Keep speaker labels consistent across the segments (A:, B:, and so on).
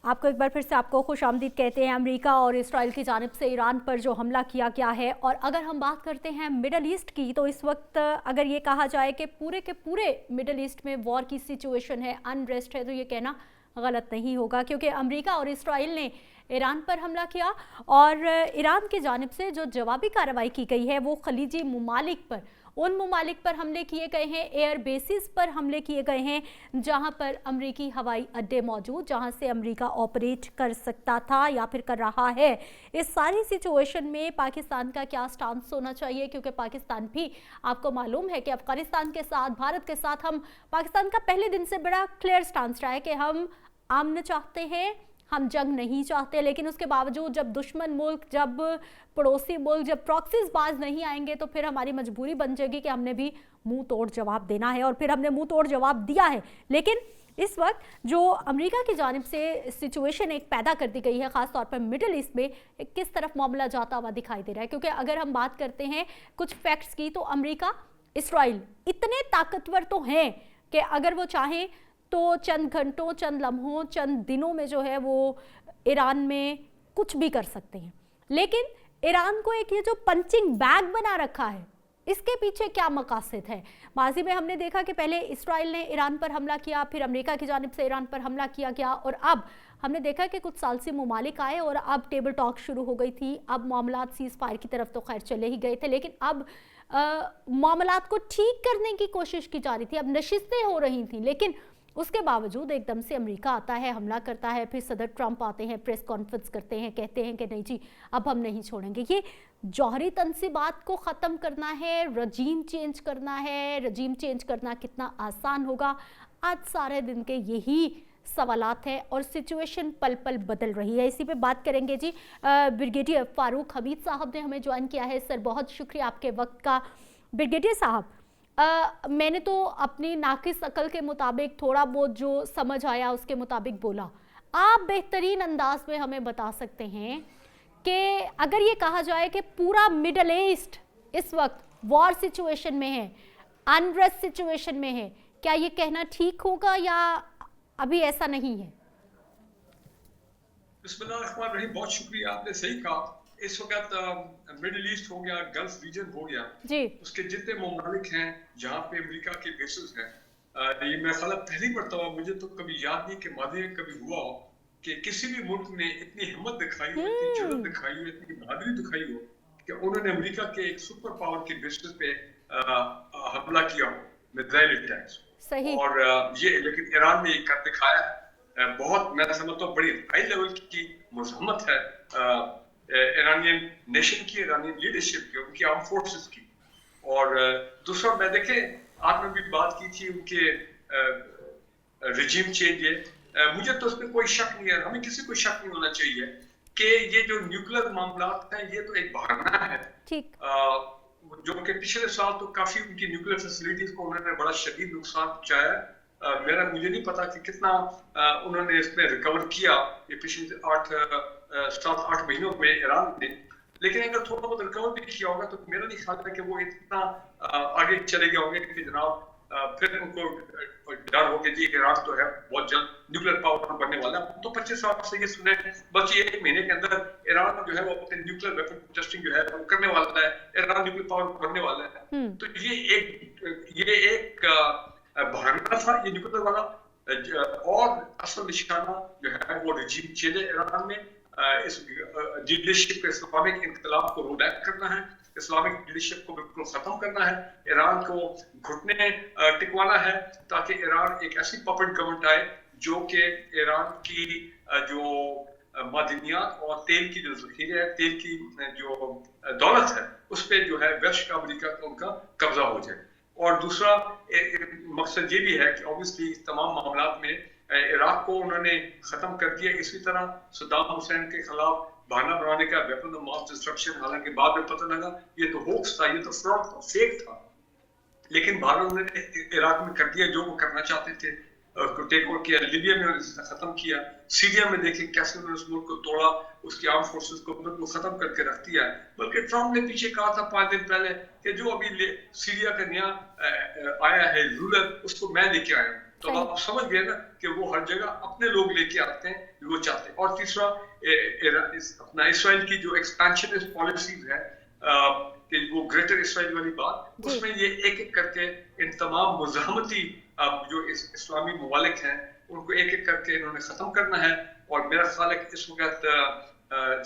A: आपको एक बार फिर से आपको खुशामदीद कहते हैं। अमेरिका और इसराइल की जानिब से ईरान पर जो हमला किया गया है, और अगर हम बात करते हैं मिडल ईस्ट की, तो इस वक्त अगर ये कहा जाए कि पूरे के पूरे मिडल ईस्ट में वॉर की सिचुएशन है, अनरेस्ट है, तो ये कहना गलत नहीं होगा, क्योंकि अमेरिका और इसराइल ने ईरान पर हमला किया और ईरान की जानिब से जो जवाबी कार्रवाई की गई है वो खलीजी ममालिक पर, उन ममालिक पर हमले किए गए हैं, एयर बेसिस पर हमले किए गए हैं जहां पर अमरीकी हवाई अड्डे मौजूद, जहां से अमेरिका ऑपरेट कर सकता था या फिर कर रहा है। इस सारी सिचुएशन में पाकिस्तान का क्या स्टांस होना चाहिए, क्योंकि पाकिस्तान भी, आपको मालूम है कि अफगानिस्तान के साथ, भारत के साथ, हम पाकिस्तान का पहले दिन से बड़ा क्लियर स्टांस रहा है कि हम अमन चाहते हैं, हम जंग नहीं चाहते। लेकिन उसके बावजूद जब दुश्मन मुल्क, जब पड़ोसी मुल्क, जब प्रॉक्सीज बाज नहीं आएंगे तो फिर हमारी मजबूरी बन जाएगी कि हमने भी मुंह तोड़ जवाब देना है, और फिर हमने मुंह तोड़ जवाब दिया है। लेकिन इस वक्त जो अमेरिका की जानिब से सिचुएशन एक पैदा कर दी गई है, ख़ासतौर पर मिडिल ईस्ट में, किस तरफ मामला जाता हुआ दिखाई दे रहा है। क्योंकि अगर हम बात करते हैं कुछ फैक्ट्स की, तो अमेरिका, इसराइल इतने ताकतवर तो हैं कि अगर वो चाहें तो चंद घंटों, चंद लम्हों, चंद दिनों में जो है वो ईरान में कुछ भी कर सकते हैं। लेकिन ईरान को एक ये जो पंचिंग बैग बना रखा है, इसके पीछे क्या मकासद है। माजी में हमने देखा कि पहले इसराइल ने ईरान पर हमला किया, फिर अमेरिका की जानिब से ईरान पर हमला किया गया, और अब हमने देखा कि कुछ साल से ममालिक आए और अब टेबल टॉक शुरू हो गई थी। अब मामलात सीज फायर की तरफ तो खैर चले ही गए थे, लेकिन अब मामलात को ठीक करने की कोशिश की जा रही थी, अब नशिस्तें हो रही थी। लेकिन उसके बावजूद एकदम से अमेरिका आता है, हमला करता है, फिर सदर ट्रंप आते हैं, प्रेस कॉन्फ्रेंस करते हैं, कहते हैं कि नहीं जी अब हम नहीं छोड़ेंगे। ये जौहरी तनसीबात को ख़त्म करना है, रजीम चेंज करना है। रजीम चेंज करना कितना आसान होगा, आज सारे दिन के यही सवालात हैं, और सिचुएशन पल पल बदल रही है। इसी पे बात करेंगे जी। ब्रिगेडियर फारूक हमीद साहब ने हमें ज्वाइन किया है। सर, बहुत शुक्रिया आपके वक्त का। ब्रिगेडियर साहब, मैंने तो अपनी नाकिस अकल के मुताबिक थोड़ा बहुत जो समझ आया उसके मुताबिक बोला। आप बेहतरीन अंदाज में हमें बता सकते हैं कि अगर ये कहा जाए कि पूरा मिडल ईस्ट इस वक्त वॉर सिचुएशन में है, अनरेस्ट सिचुएशन में है, क्या ये कहना ठीक होगा या अभी ऐसा नहीं है?
B: बिस्मिल्लाहिर्रहमानिर्रहीम, बहुत शुक्रिया, आपने सही कहा। इस वक्त मिडिल ईस्ट हो गया, गल्फ रीजन हो गया
A: जी,
B: उसके जितने ममालिक हैं जहाँ पे अमेरिका के बेसिस हैं, ये मैं ख्याल पहली मरतबा, मुझे तो कभी याद नहीं कि मादी में कभी हुआ हो कि किसी भी मुल्क ने इतनी हिम्मत दिखाई हो, इतनी जुर्रत दिखाई हो, इतनी बहादुरी दिखाई हो कि उन्होंने अमेरिका के एक सुपर पावर के बेसिस पे हमला किया हो, मिसाइल अटैक्स।
A: सही।
B: और ये लेकिन ईरान ने कर दिखाया। बहुत, मैं समझता हूँ, बड़ी हाई लेवल की मजम्मत है ईरानियन नेशन की, ईरानियन लीडरशिप की, उनकी आर्म फोर्सेस की। और दूसरा, मैं देखे आपने भी बात की थी उनके रिजीम चेंज है, मुझे तो उसमें कोई शक नहीं है, हमें किसी को शक नहीं होना चाहिए कि ये जो न्यूक्लियर मामलात हैं ये तो एक बहाना है।
A: ठीक।
B: जो कि पिछले साल तो काफी उनकी न्यूक्लियर फैसिलिटीज को उन्होंने बड़ा शदीद नुकसान पहुंचाया। मुझे नहीं पता कि कितना उन्होंने इसमें रिकवर किया ये पिछले 7-8 महीनों में ईरान ने, लेकिन अगर थोड़ा बहुत रिकवर भी किया होगा तो मेरा नहीं ख्याल है कि वो इतना आगे चले गए होंगे कि जनाब फिर उनको डर हो कि जी ईरान तो है बहुत जल्द न्यूक्लियर पावर बनने वाला है। तो 25 साल से ये सुने, बस ये 1 महीने के अंदर ईरान जो है वो अपने न्यूक्लियर वेपन टेस्टिंग जो है वो करने वाला है, ईरान न्यूक्लियर पावर बनने वाला है। तो ये एक बहाना था ये न्यूक्लियर वाला, और असल निशाना जो है वो रिजीम चेंज है ईरान में। इस लीडरशिप इस्लामिक इनकलाब को रोल बैक करना है, इस्लामिक लीडरशिप को बिल्कुल खत्म करना है, ईरान को घुटने टिकवाना है, ताकि ईरान एक ऐसी पपेट गवर्नमेंट आए जो कि ईरान की जो मादनियात और तेल की जो जखीरे है, तेल की जो दौलत है, उस पर जो है वेस्ट का, अमेरिका का, उनका कब्जा हो जाए। और दूसरा मकसद ये भी है कि ऑब्वियसली इस तमाम मामलात में इराक को उन्होंने खत्म कर दिया। इसी तरह सद्दाम हुसैन के खिलाफ बहाना बनाने का, वेपन ऑफ मास डिस्ट्रक्शन, हालांकि बाद में पता लगा ये तो होक्स था, ये तो फ्रॉड था, फेक था, लेकिन भारत ने इराक में कर दिया जो वो करना चाहते थे, टेक ओवर किया। लीबिया में खत्म किया, सीरिया में देखें कैसे उन्होंने उस मुल्क को तोड़ा, उसकी आर्म फोर्सेस को बिल्कुल खत्म करके रख दिया। बल्कि ट्रंप ने पीछे कहा था 5 दिन पहले कि जो अभी सीरिया का नया आया है रूलर, उसको मैं लेके आया हूँ। तो अब
A: सही।
B: आप समझ गए ना कि वो हर जगह अपने लोग लेके आते हैं, वो चाहते हैं। और तीसरा अपना इसराइल की जो एक्सपेंशनिस्ट पॉलिसीज है, कि वो ग्रेटर इसराइल वाली बात,
A: जी।
B: उसमें ये एक एक करके इन तमाम मुज़ाहमती जो इस्लामी ममालिक हैं उनको एक एक करके इन्होंने ख़त्म करना है। और मेरा ख्याल है कि इस वक्त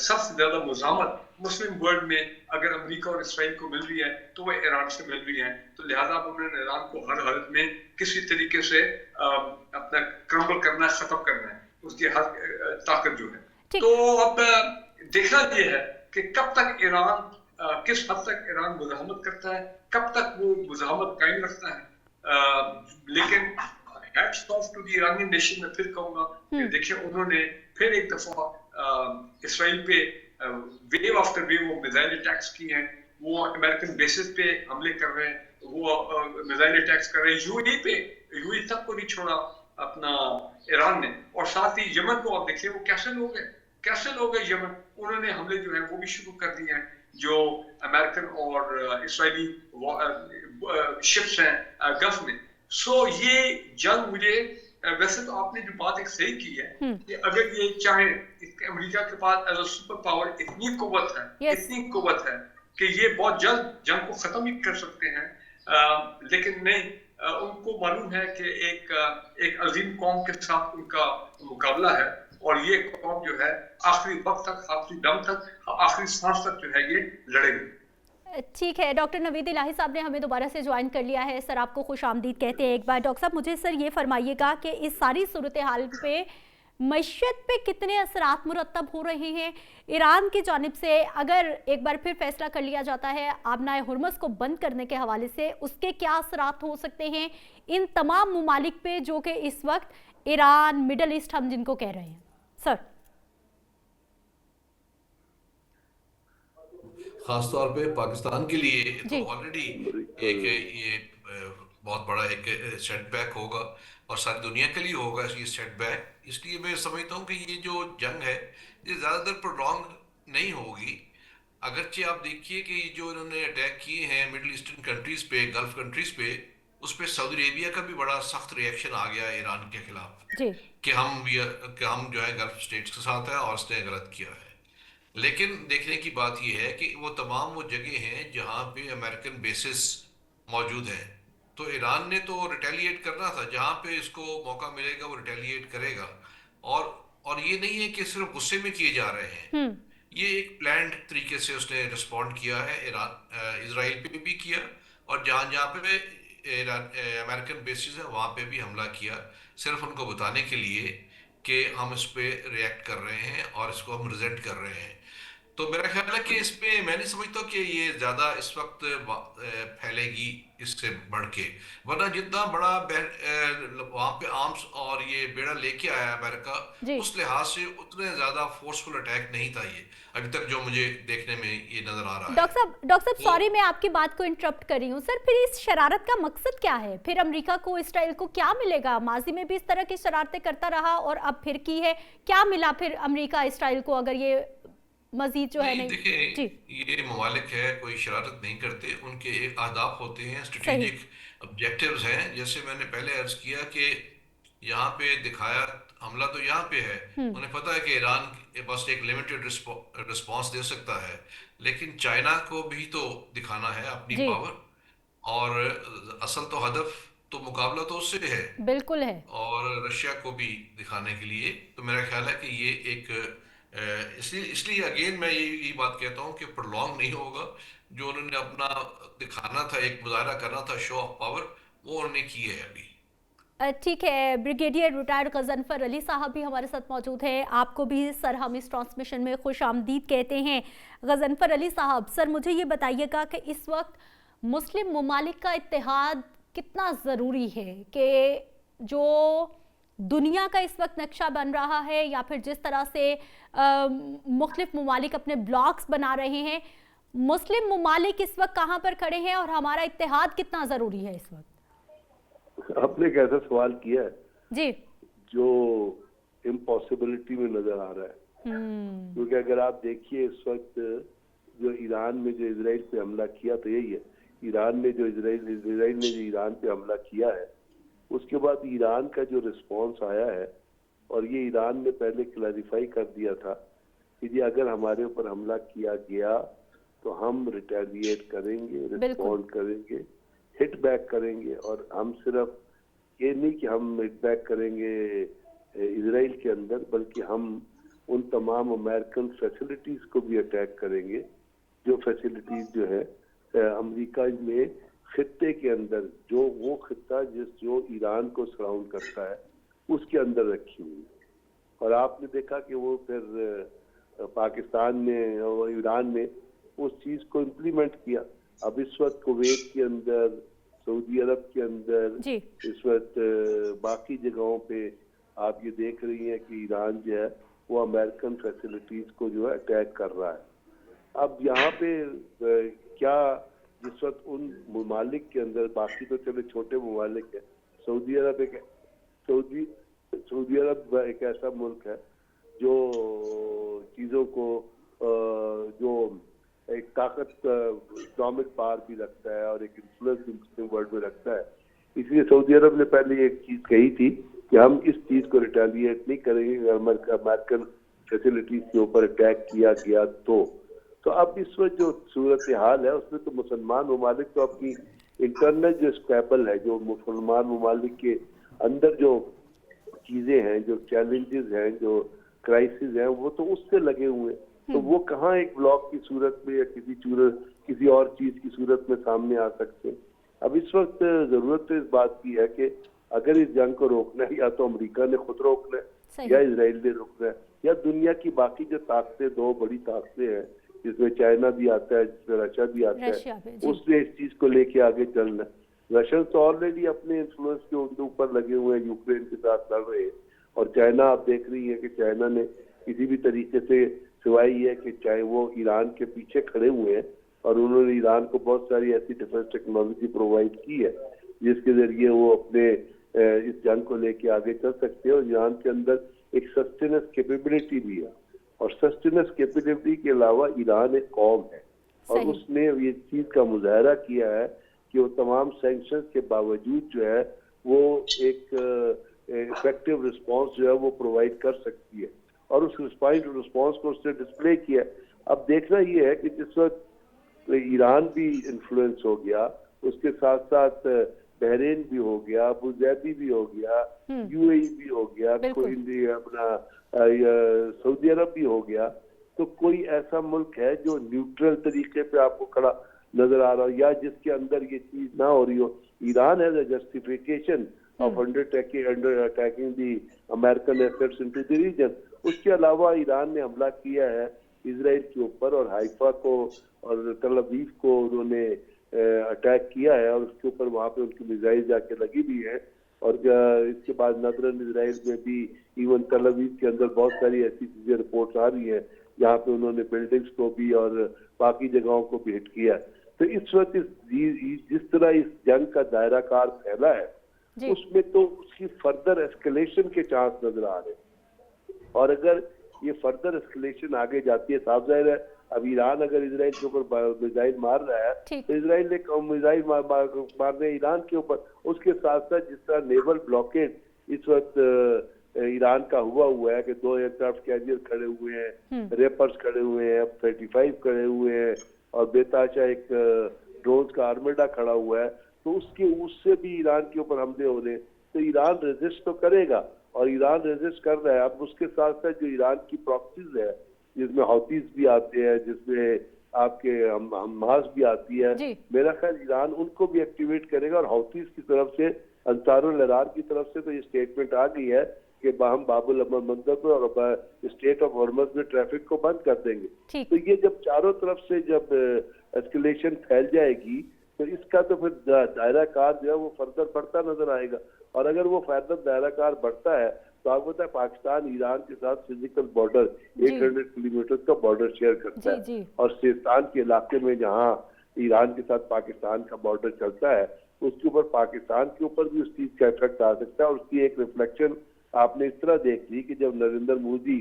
B: सबसे ज़्यादा मुज़ाहमत मुस्लिम वर्ल्ड में अगर अमेरिका और इसराइल को मिल रही है तो वह ईरान से मिल रही है। तो लिहाजा उन्होंने ईरान को हर हालत में किसी तरीके से अपना क्रम्बल करना है, ख़त्म करना है, उसकी हर ताकत जो है।
A: ठीक।
B: तो अब देखना ये है कि कब तक ईरान, किस हद तक ईरान मुज़ाहमत करता है, कब तक वो मुज़ाहमत कायम रखता है। लेकिन hats off to the Iranian nation, मैं फिर कहूंगा कि देखिए उन्होंने फिर एक दफा इसराइल पे वेव आफ्टर वेव वो मिसाइल अटैक्स किए हैं। वो अमेरिकन बेसिस पे हमले कर रहे हैं, वो मिसाइल अटैक्स कर रहे हैं यूएई पे, यूएई तक को नहीं छोड़ा अपना ईरान ने। और साथ ही यमन को आप देखिए वो कैसे लोग हैं, कैसे लोग हैं यमन, उन्होंने हमले जो है वो भी शुरू कर दिए हैं, जो अमेरिकन और इसराइली शिप्स हैं गल्फ में। सो ये जंग मुझे वैसे तो आपने जो बात एक सही की है कि अगर ये चाहे, अमेरिका के पास एज अ सुपर पावर इतनी कुव्वत है,
A: यस।
B: इतनी कुव्वत है कि ये बहुत जल्द जंग को खत्म ही कर सकते हैं। लेकिन नहीं, उनको मालूम है कि एक अजीम कौम के साथ उनका मुकाबला है, और ये कौम जो है आखिरी वक्त तक, आखिरी दम तक, आखिरी सांस तक जो है ये लड़ेगी।
A: ठीक है, डॉक्टर नवीद इलाही साहब ने हमें दोबारा से ज्वाइन कर लिया है। सर आपको खुश आमदीद कहते हैं एक बार। डॉक्टर साहब मुझे सर ये फरमाइएगा कि इस सारी सूरत हाल पे मईशत पे कितने असरात मुरतब हो रहे हैं ईरान की जानिब से? अगर एक बार फिर फैसला कर लिया जाता है आबनाए हुर्मुज़ को बंद करने के हवाले से, उसके क्या असरात हो सकते हैं इन तमाम ममालिक पे जो कि इस वक्त ईरान, मिडल ईस्ट हम जिनको कह रहे हैं? सर
C: खासतौर पे पाकिस्तान के लिए तो
A: जी।
C: ऑलरेडी एक ये बहुत बड़ा एक सेटबैक होगा, और सारी दुनिया के लिए होगा ये सेटबैक। इसलिए मैं समझता हूँ कि ये जो जंग है ये ज़्यादातर प्रोलॉन्ग नहीं होगी। अगरचे आप देखिए कि जो इन्होंने अटैक किए हैं मिडिल ईस्टर्न कंट्रीज़ पे, गल्फ कंट्रीज़ पे, उस पर सऊदी अरेबिया का भी बड़ा सख्त रिएक्शन आ गया ईरान के खिलाफ
A: जी।
C: कि हम जो है गल्फ स्टेट्स के साथ हैं और उसने गलत किया है। लेकिन देखने की बात यह है कि वो तमाम वो जगह हैं जहाँ पे अमेरिकन बेसिस मौजूद हैं। तो ईरान ने तो रिटेलिएट करना था, जहाँ पे इसको मौका मिलेगा वो रिटेलिएट करेगा। और और ये नहीं है कि सिर्फ गुस्से में किए जा रहे हैं, ये एक प्लान्ड तरीके से उसने रिस्पॉन्ड किया है। ईरान इसराइल पे भी किया, और जहाँ जहाँ पे अमेरिकन बेसिस है वहाँ पे भी हमला किया, सिर्फ उनको बताने के लिए कि हम इस पे रिएक्ट कर रहे हैं और इसको हम रिजेंट कर रहे हैं। तो मेरा ख्याल है कि इस पे मैं नहीं समझता कि ये ज़्यादा इस वक्त फैलेगी इससे बढ़ के, वरना जितना बड़ा वहाँ पे आर्म्स और ये बेड़ा लेके आया अमेरिका,
A: जी।
C: उस लिहाज से उतने ज़्यादा फोर्सफुल अटैक नहीं था ये अभी तक, जो मुझे देखने में ये नज़र आ रहा है।
A: डॉक्टर साहब
C: तो
A: सॉरी मैं आपकी बात को इंटरप्ट कर रही हूँ सर, फिर इस शरारत का मकसद क्या है? फिर अमेरिका को, इसराइल को क्या मिलेगा? माजी में भी इस तरह की शरारतें करता रहा और अब फिर की है, क्या मिला फिर अमेरिका इसराइल को अगर ये मजीद जो है
C: नहीं,
A: नहीं?
C: देखिए
A: जी।
C: ये ममालिक है, कोई शरारत नहीं करते, उनके एक अहदाफ होते हैं,
A: सही।
C: स्ट्रेटेजिक ऑब्जेक्टिव्स हैं। जैसे मैंने पहले अर्ज किया कि यहाँ पे दिखाया हमला तो यहाँ पे है, उन्हें पता है कि ईरान बस एक लिमिटेड रिस्पॉन्स दे सकता है, लेकिन चाइना को भी तो दिखाना है अपनी
A: जी।
C: पावर, और असल तो हदफ तो मुकाबला तो उससे है,
A: बिल्कुल है।
C: और रशिया को भी दिखाने के लिए। तो मेरा ख्याल है कि ये एक इसलिए इसलिए अगेन मैं यही बात कहता हूँ कि प्रोलॉन्ग नहीं होगा। जो उन्होंने अपना दिखाना था, एक मुजाहरा करना था, शो ऑफ पावर, वो उन्होंने की है अभी।
A: ठीक है, ब्रिगेडियर रिटायर्ड गजनफर अली साहब भी हमारे साथ मौजूद हैं। आपको भी सर हम इस ट्रांसमिशन में खुश आमदीद कहते हैं। गजनफर अली साहब, सर मुझे ये बताइएगा कि इस वक्त मुस्लिम ममालिक का इत्तेहाद कितना ज़रूरी है, कि जो दुनिया का इस वक्त नक्शा बन रहा है या फिर जिस तरह से मुख्तलिफ ममालिक अपने ब्लॉक्स बना रहे हैं, मुस्लिम ममालिक इस वक्त कहाँ पर खड़े हैं और हमारा इत्तेहाद कितना ज़रूरी है इस वक्त?
D: आपने एक ऐसा सवाल किया है
A: जी।
D: जो इम्पॉसिबिलिटी में नजर आ रहा है, क्योंकि अगर आप देखिए इस वक्त जो ईरान में जो इजराइल पे हमला किया, तो यही है, ईरान ने जो इजराइल ने जो ईरान पे हमला किया है, उसके बाद ईरान का जो रिस्पॉन्स आया है, और ये ईरान ने पहले क्लैरिफाई कर दिया था कि जी अगर हमारे ऊपर हमला किया गया तो हम रिटेलिएट करेंगे, रिस्पॉन्ड करेंगे, हिट बैक करेंगे। और हम सिर्फ ये नहीं कि हम हिट बैक करेंगे इजराइल के अंदर, बल्कि हम उन तमाम अमेरिकन फैसिलिटीज को भी अटैक करेंगे जो फैसिलिटीज जो है अमेरिका में खित्ते के अंदर, जो वो खित्ता जो ईरान को सराउंड करता है उसके अंदर रखी हुई है। और आपने देखा कि वो फिर पाकिस्तान ने और ईरान ने उस चीज को इम्प्लीमेंट किया। अब इस वक्त कुवैत के अंदर, सऊदी अरब के अंदर, इस वक्त बाकी जगहों पे आप ये देख रही हैं कि ईरान जो है वो अमेरिकन फैसिलिटीज को जो है अटैक कर रहा है। अब यहाँ पे क्या जिस वक्त उन ममालिक के अंदर, बाकी तो चले छोटे ममालिक है, सऊदी अरब एक ऐसा मुल्क है जो चीजों को जो एक ताकत इकोनॉमिक पावर भी रखता है और एक इन्फ्लुएंस वर्ल्ड में रखता है। इसलिए सऊदी अरब ने पहले एक चीज कही थी कि हम इस चीज को रिटेलिएट नहीं करेंगे अमेरिकन फैसिलिटीज के ऊपर अटैक किया गया तो अब इस वक्त जो सूरत हाल है उसमें तो मुसलमान ममालिक तो अपनी इंटरनल जो स्टेबल है, जो मुसलमान ममालिक के अंदर जो चीजें हैं, जो चैलेंजेस हैं, जो क्राइसिस हैं, वो तो उससे लगे हुए हैं। तो वो कहाँ एक ब्लॉक की सूरत में या किसी और चीज की सूरत में सामने आ सकते हैं। अब इस वक्त जरूरत तो इस बात की है कि अगर इस जंग को रोकना है, या तो अमेरिका ने खुद रोकना है या इसराइल ने रोकना है, या दुनिया की बाकी जो ताकतें, दो बड़ी ताकतें हैं जिसमें चाइना भी आता है, जिसमें रशिया भी आता है, उसने इस चीज को लेके आगे चलना है। रशियन तो ऑलरेडी अपने इन्फ्लुएंस के उनके ऊपर लगे हुए हैं, यूक्रेन के साथ लड़ रहे हैं। और चाइना आप देख रही है कि चाइना ने किसी भी तरीके से, सिवाय ये है कि चाहे वो ईरान के पीछे खड़े हुए हैं और उन्होंने ईरान को बहुत सारी ऐसी डिफेंस टेक्नोलॉजी प्रोवाइड की है जिसके जरिए वो अपने इस जंग को लेके आगे चल सकते हैं। और ईरान के अंदर एक सस्टेनेंस कैपेबिलिटी भी है, और सस्टेनेंस कैपेबिलिटी के अलावा ईरान एक कौम है और उसने ये चीज का मुजाहरा किया है कि वो तमाम सैंक्शंस के बावजूद जो है वो एक इफेक्टिव रिस्पांस जो है वो प्रोवाइड कर सकती है, और उस रिस्पांस को उसने डिस्प्ले किया। अब देखना ये है कि जिस वक्त ईरान भी इन्फ्लुएंस हो गया, उसके साथ साथ बहरीन भी हो गया, अबू धाबी भी हो गया, यूएई भी हो गया, अपना सऊदी अरब भी हो गया, तो कोई ऐसा मुल्क है जो न्यूट्रल तरीके पे आपको खड़ा नजर आ रहा हो या जिसके अंदर ये चीज ना हो रही हो। Iran has a justification of attacking the American assets into the region. उसके अलावा ईरान ने हमला किया है इजराइल के ऊपर, और हाइफा को और तल अवीव को उन्होंने अटैक किया है, और उसके ऊपर वहां पे उनकी मिसाइल जाके लगी भी है। और इसके बाद नदरन इजराइल में भी इवन तल अवीव के अंदर बहुत सारी ऐसी चीजें रिपोर्ट आ रही है जहाँ पे उन्होंने बिल्डिंग्स को भी और बाकी जगहों को भी हिट किया। तो इस वक्त जिस तरह इस जंग का दायरा कार फैला है उसमें तो उसकी फर्दर एस्केलेशन के चांस नजर आ रहे हैं। और अगर ये फर्दर एस्केलेशन आगे जाती है, साफ जाहिर है अब ईरान अगर इसराइल के ऊपर मिसाइल मार रहा है तो इसराइल ने मिसाइल मारने ईरान के ऊपर, उसके साथ साथ जिस तरह नेवल ब्लॉकेड इस वक्त ईरान का हुआ है कि 2 एयरक्राफ्ट कैरियर खड़े हुए हैं, रेपर्स खड़े हुए हैं, F-35 खड़े हुए हैं, और बेताशा एक ड्रोन का आर्मेडा खड़ा हुआ है, तो उससे भी ईरान के ऊपर हमले हो रहे हैं। तो ईरान रेजिस्ट तो करेगा, और ईरान रेजिस्ट कर रहा है। अब उसके साथ साथ जो ईरान की प्रॉक्सीज है, जिसमें हौतीज भी आते हैं, जिसमें आपके हमास भी आती है, मेरा ख्याल ईरान उनको भी एक्टिवेट करेगा। और हौतीज की तरफ से, अंसारुल अरार की तरफ से तो ये स्टेटमेंट आ गई है कि हम बाबुल अमर मंदर में और स्टेट ऑफ हॉर्मज में ट्रैफिक को बंद कर देंगे। तो ये जब चारों तरफ से जब एस्केलेशन फैल जाएगी तो इसका तो फिर दायरा कार जो है वो फर्दर बढ़ता नजर आएगा। और अगर वो फर्दर दायरा कार बढ़ता है तो आपको पता है पाकिस्तान ईरान के साथ फिजिकल बॉर्डर 800 किलोमीटर का बॉर्डर शेयर करता है, और सिस्तान के इलाके में जहाँ ईरान के साथ पाकिस्तान का बॉर्डर चलता है उसके ऊपर पाकिस्तान के ऊपर भी उस चीज का इफेक्ट आ सकता है। और उसकी एक रिफ्लेक्शन आपने इस तरह देख ली कि जब नरेंद्र मोदी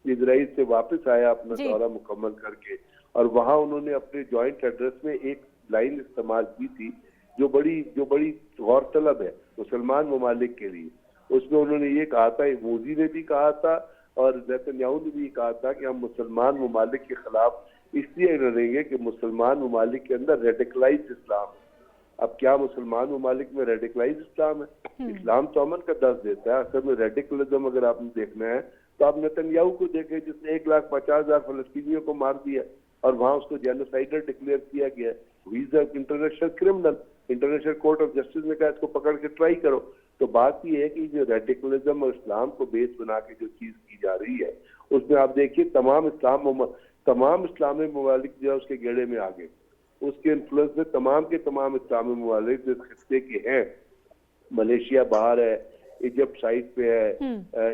D: इजराइल से वापस आया अपना दौरा मुकम्मल करके, और वहां उन्होंने अपने जॉइंट एड्रेस में एक लाइन इस्तेमाल की थी जो बड़ी गौरतलब है। मुसलमान ममालिक के लिए। उसमें उन्होंने ये कहा था, मोदी ने भी कहा था और नेतन्याहू ने भी कहा था कि हम मुसलमान ममालिक के खिलाफ इसलिए लड़ेंगे कि मुसलमान ममालिक के अंदर रेडिकलाइज्ड इस्लाम है। अब क्या मुसलमान ममालिक में रेडिकलाइज्ड इस्लाम है? इस्लाम तो अमन का दर्ज देता है। असल में रेडिकलिज्म अगर आपने देखना है तो आप नेतन्याहू को देखें, जिसने 1,50,000 फलस्तीनियों को मार दिया और वहां उसको जेनोसाइडर डिक्लेयर किया गया। He is international criminal. International court of justice ने कहा इसको पकड़ के ट्राई करो। तो बात ये है कि जो रेडिकलिज्म और इस्लाम को बेस बना के जो चीज की जा रही है, उसमें आप देखिए तमाम इस्लामी ममालिक जो है उसके गेड़े में आ गए। उसके इन्फ्लुएंस में तमाम के तमाम इस्लामी ममालिक जिस खिस्से के हैं, मलेशिया बाहर है, इजिप्ट साइड पे है,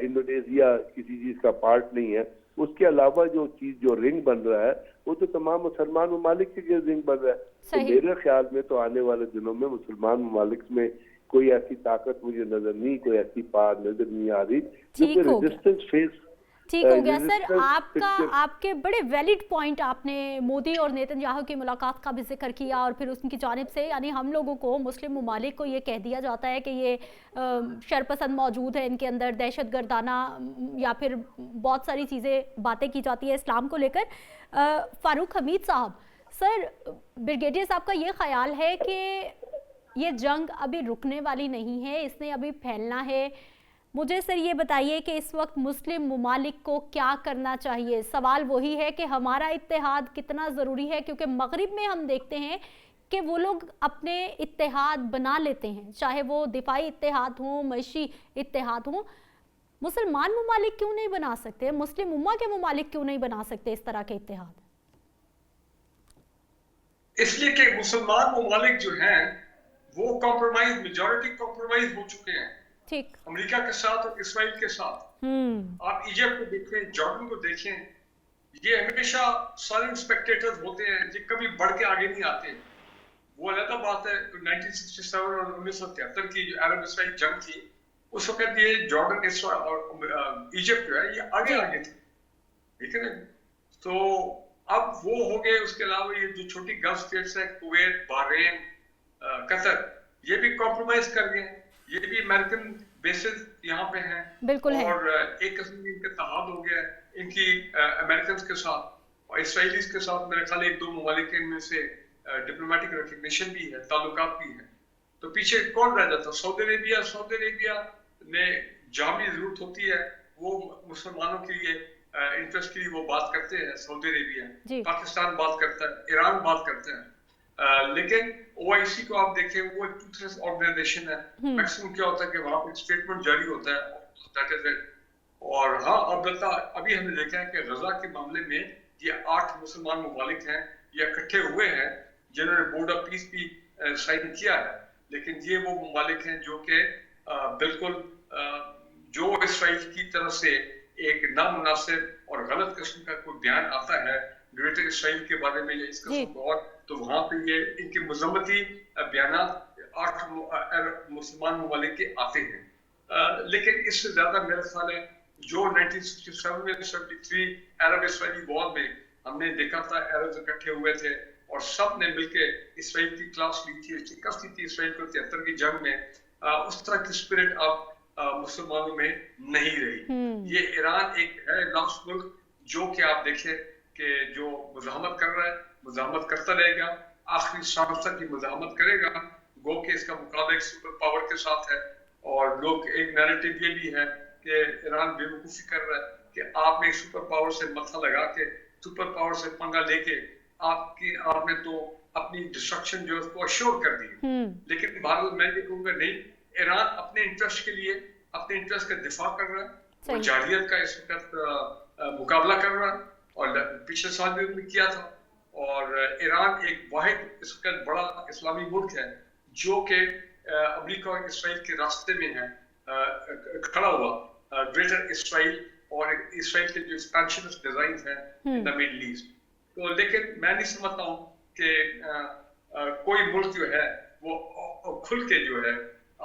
D: इंडोनेशिया किसी चीज का पार्ट नहीं है। उसके अलावा जो चीज जो रिंग बन रहा है वो तो तमाम मुसलमान ममालिक के रिंग बन रहा है। तो मेरे ख्याल में तो आने वाले दिनों में मुसलमान ममालिक में कोई ऐसी ताकत मुझे नजर नहीं, कोई ऐसी पार नजर नहीं आ रही जो कि रेजिस्टेंस फेस।
A: ठीक हो गया सर, आपके बड़े वैलिड पॉइंट आपने मोदी और नेतन्याहू की मुलाकात का भी जिक्र किया और फिर उनकी जानिब से यानी हम लोगों को, मुस्लिम ममालिक को ये कह दिया जाता है कि ये शरपसंद मौजूद है इनके अंदर, दहशत गर्दाना या फिर बहुत सारी चीज़ें बातें की जाती है इस्लाम को लेकर। फारूक हमीद साहब, सर ब्रिगेडियर साहब का ये ख्याल है कि ये जंग अभी रुकने वाली नहीं है, इसने अभी फैलना है। मुझे सर ये बताइए कि इस वक्त मुस्लिम ममालिक को क्या करना चाहिए? सवाल वही है कि हमारा इत्तेहाद कितना ज़रूरी है, क्योंकि मगरिब में हम देखते हैं कि वो लोग अपने इत्तेहाद बना लेते हैं, चाहे वो दिफाई इत्तेहाद हो, मईशी इत्तेहाद हो। मुसलमान ममालिक क्यों नहीं बना सकते? मुस्लिम उम्मा के ममालिक क्यों नहीं बना सकते इस तरह के इत्तेहाद?
B: इसलिए कि मुसलमान ममालिक जो हैं वो कॉम्प्रोमाइज, मेजॉरिटी कॉम्प्रोमाइज हो चुके हैं।
A: ठीक,
B: अमेरिका के साथ और इसराइल के साथ। आप इजिप्ट को देखें, जॉर्डन को देखें, ये हमेशा साइलेंट स्पेक्टेटर्स होते हैं, ये कभी बढ़ के आगे नहीं आते। वो अलग बात है 1967 और 1973 की जो अरब इसराइल जंग थी, उस वक्त ये जॉर्डन, इसराइल और इजिप्ट जो है ये आगे आगे थे, ठीक है ना। तो अब वो हो गए। उसके अलावा ये जो छोटी गल्फ स्टेट्स है, कुवैत, बहरीन, कतर, ये भी कॉम्प्रोमाइज कर गए। ये भी अमेरिकन बेसिस यहाँ पे हैं,
A: बिल्कुल है।
B: और एक किस्म की इनका तहाद हो गया इनकी अमेरिकन के साथ और इसराइलीज के साथ। मेरे ख्याल 1-2 ममालिक इनमें से डिप्लोमेटिक रिकग्निशन भी है, ताल्लुकात भी है। तो पीछे कौन रह जाता? Saudi Arabia. सऊदी अरेबिया ने जामी जरूरत होती है, वो मुसलमानों के लिए इंटरेस्ट के लिए वो बात करते हैं। सऊदी अरेबिया, पाकिस्तान बात करता है, ईरान बात करता है। लेकिन OIC को आप देखें, वो एक टूथलेस ऑर्गेनाइजेशन है। मैक्सिमम क्या होता है कि वहां पर स्टेटमेंट जारी होता है। और हाँ, अब अभी हमने देखा है कि गजा के मामले में ये 8 मुसलमान ममालिक हैं, ये इकट्ठे हुए हैं जिन्होंने बोर्ड ऑफ पीस भी साइन किया है। लेकिन ये वो ममालिक हैं जो कि बिल्कुल जो इसराइल की तरफ से एक नामुनासिब और गलत किस्म का कोई बयान आता है ग्रेटर इसराइल के बारे में या इस किस्म का, और तो वहां पे ये इनके मजम्मती बयान 8 मुसलमान ममालिक के आते हैं। लेकिन इससे ज्यादा मेरा ख्याल है जो 1967 में 73 अरब इसराइली वॉर में हमने देखा था, अरब इकट्ठे हुए थे और सब ने मिलकर इसराइल की क्लास ली थी, शिकस्त दी थी इसराइल को 73 की जंग में। उस तरह की स्पिरिट अब मुसलमानों में नहीं रही। ये ईरान एक है लास्ट मुल्क जो कि आप देखें कि जो मुजाहमत कर रहा है, मुजाहमत करता रहेगा, आखिरी सांस तक की मुजाहमत करेगा। गो के इसका मुकाबला एक सुपर पावर के साथ है। और लोग एक नैरेटिव ये भी है कि ईरान बेवकूफ़ी कर रहा है कि आपने एक सुपर पावर से मत्था लगा के, सुपर पावर से पंगा लेके आपने तो अपनी डिस्ट्रक्शन जो है उसको अश्योर कर दी। लेकिन भारत, मैं ये कहूँगा नहीं, ईरान अपने इंटरेस्ट के लिए, अपने इंटरेस्ट का दिफा कर रहा है, वो जारियत का इस वक्त मुकाबला कर रहा है और पिछले साल भी उन्होंने किया था। और ईरान एक वाहिद इस वक्त बड़ा इस्लामी मुल्क है जो कि अमेरिका और इसराइल के रास्ते में है खड़ा हुआ, ग्रेटर इसराइल और इसराइल के जो एक्सपेंशनिस्ट डिजाइन हैं इन द मिडल ईस्ट। तो लेकिन मैं नहीं समझता हूँ कि कोई मुल्क जो है वो खुल के जो है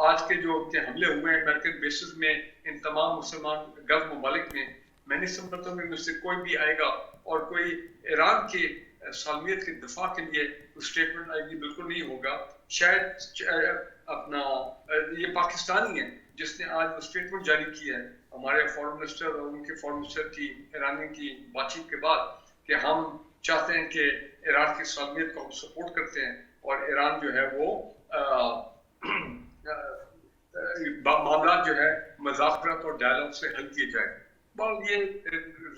B: आज के जो हमले हुए हैं अमेरिकन बेसिस में इन तमाम मुसलमान गल्फ ममालिक में, मैं नहीं समझता हूँ कि कोई भी आएगा और कोई ईरान की सालमियत के दिफा के लिए स्टेटमेंट आएगी, बिल्कुल नहीं होगा। शायद अपना ये पाकिस्तानी है जिसने आज वो स्टेटमेंट जारी किया है हमारे फॉरेन मिनिस्टर और उनके फॉरेन मिनिस्टर की ईरानी की बातचीत के बाद कि हम चाहते हैं कि ईरान की सालमियत को हम सपोर्ट करते हैं और ईरान जो है वो मामला जो है मुज़ाकरात और डायलॉग से हल किए जाए। बहुत ये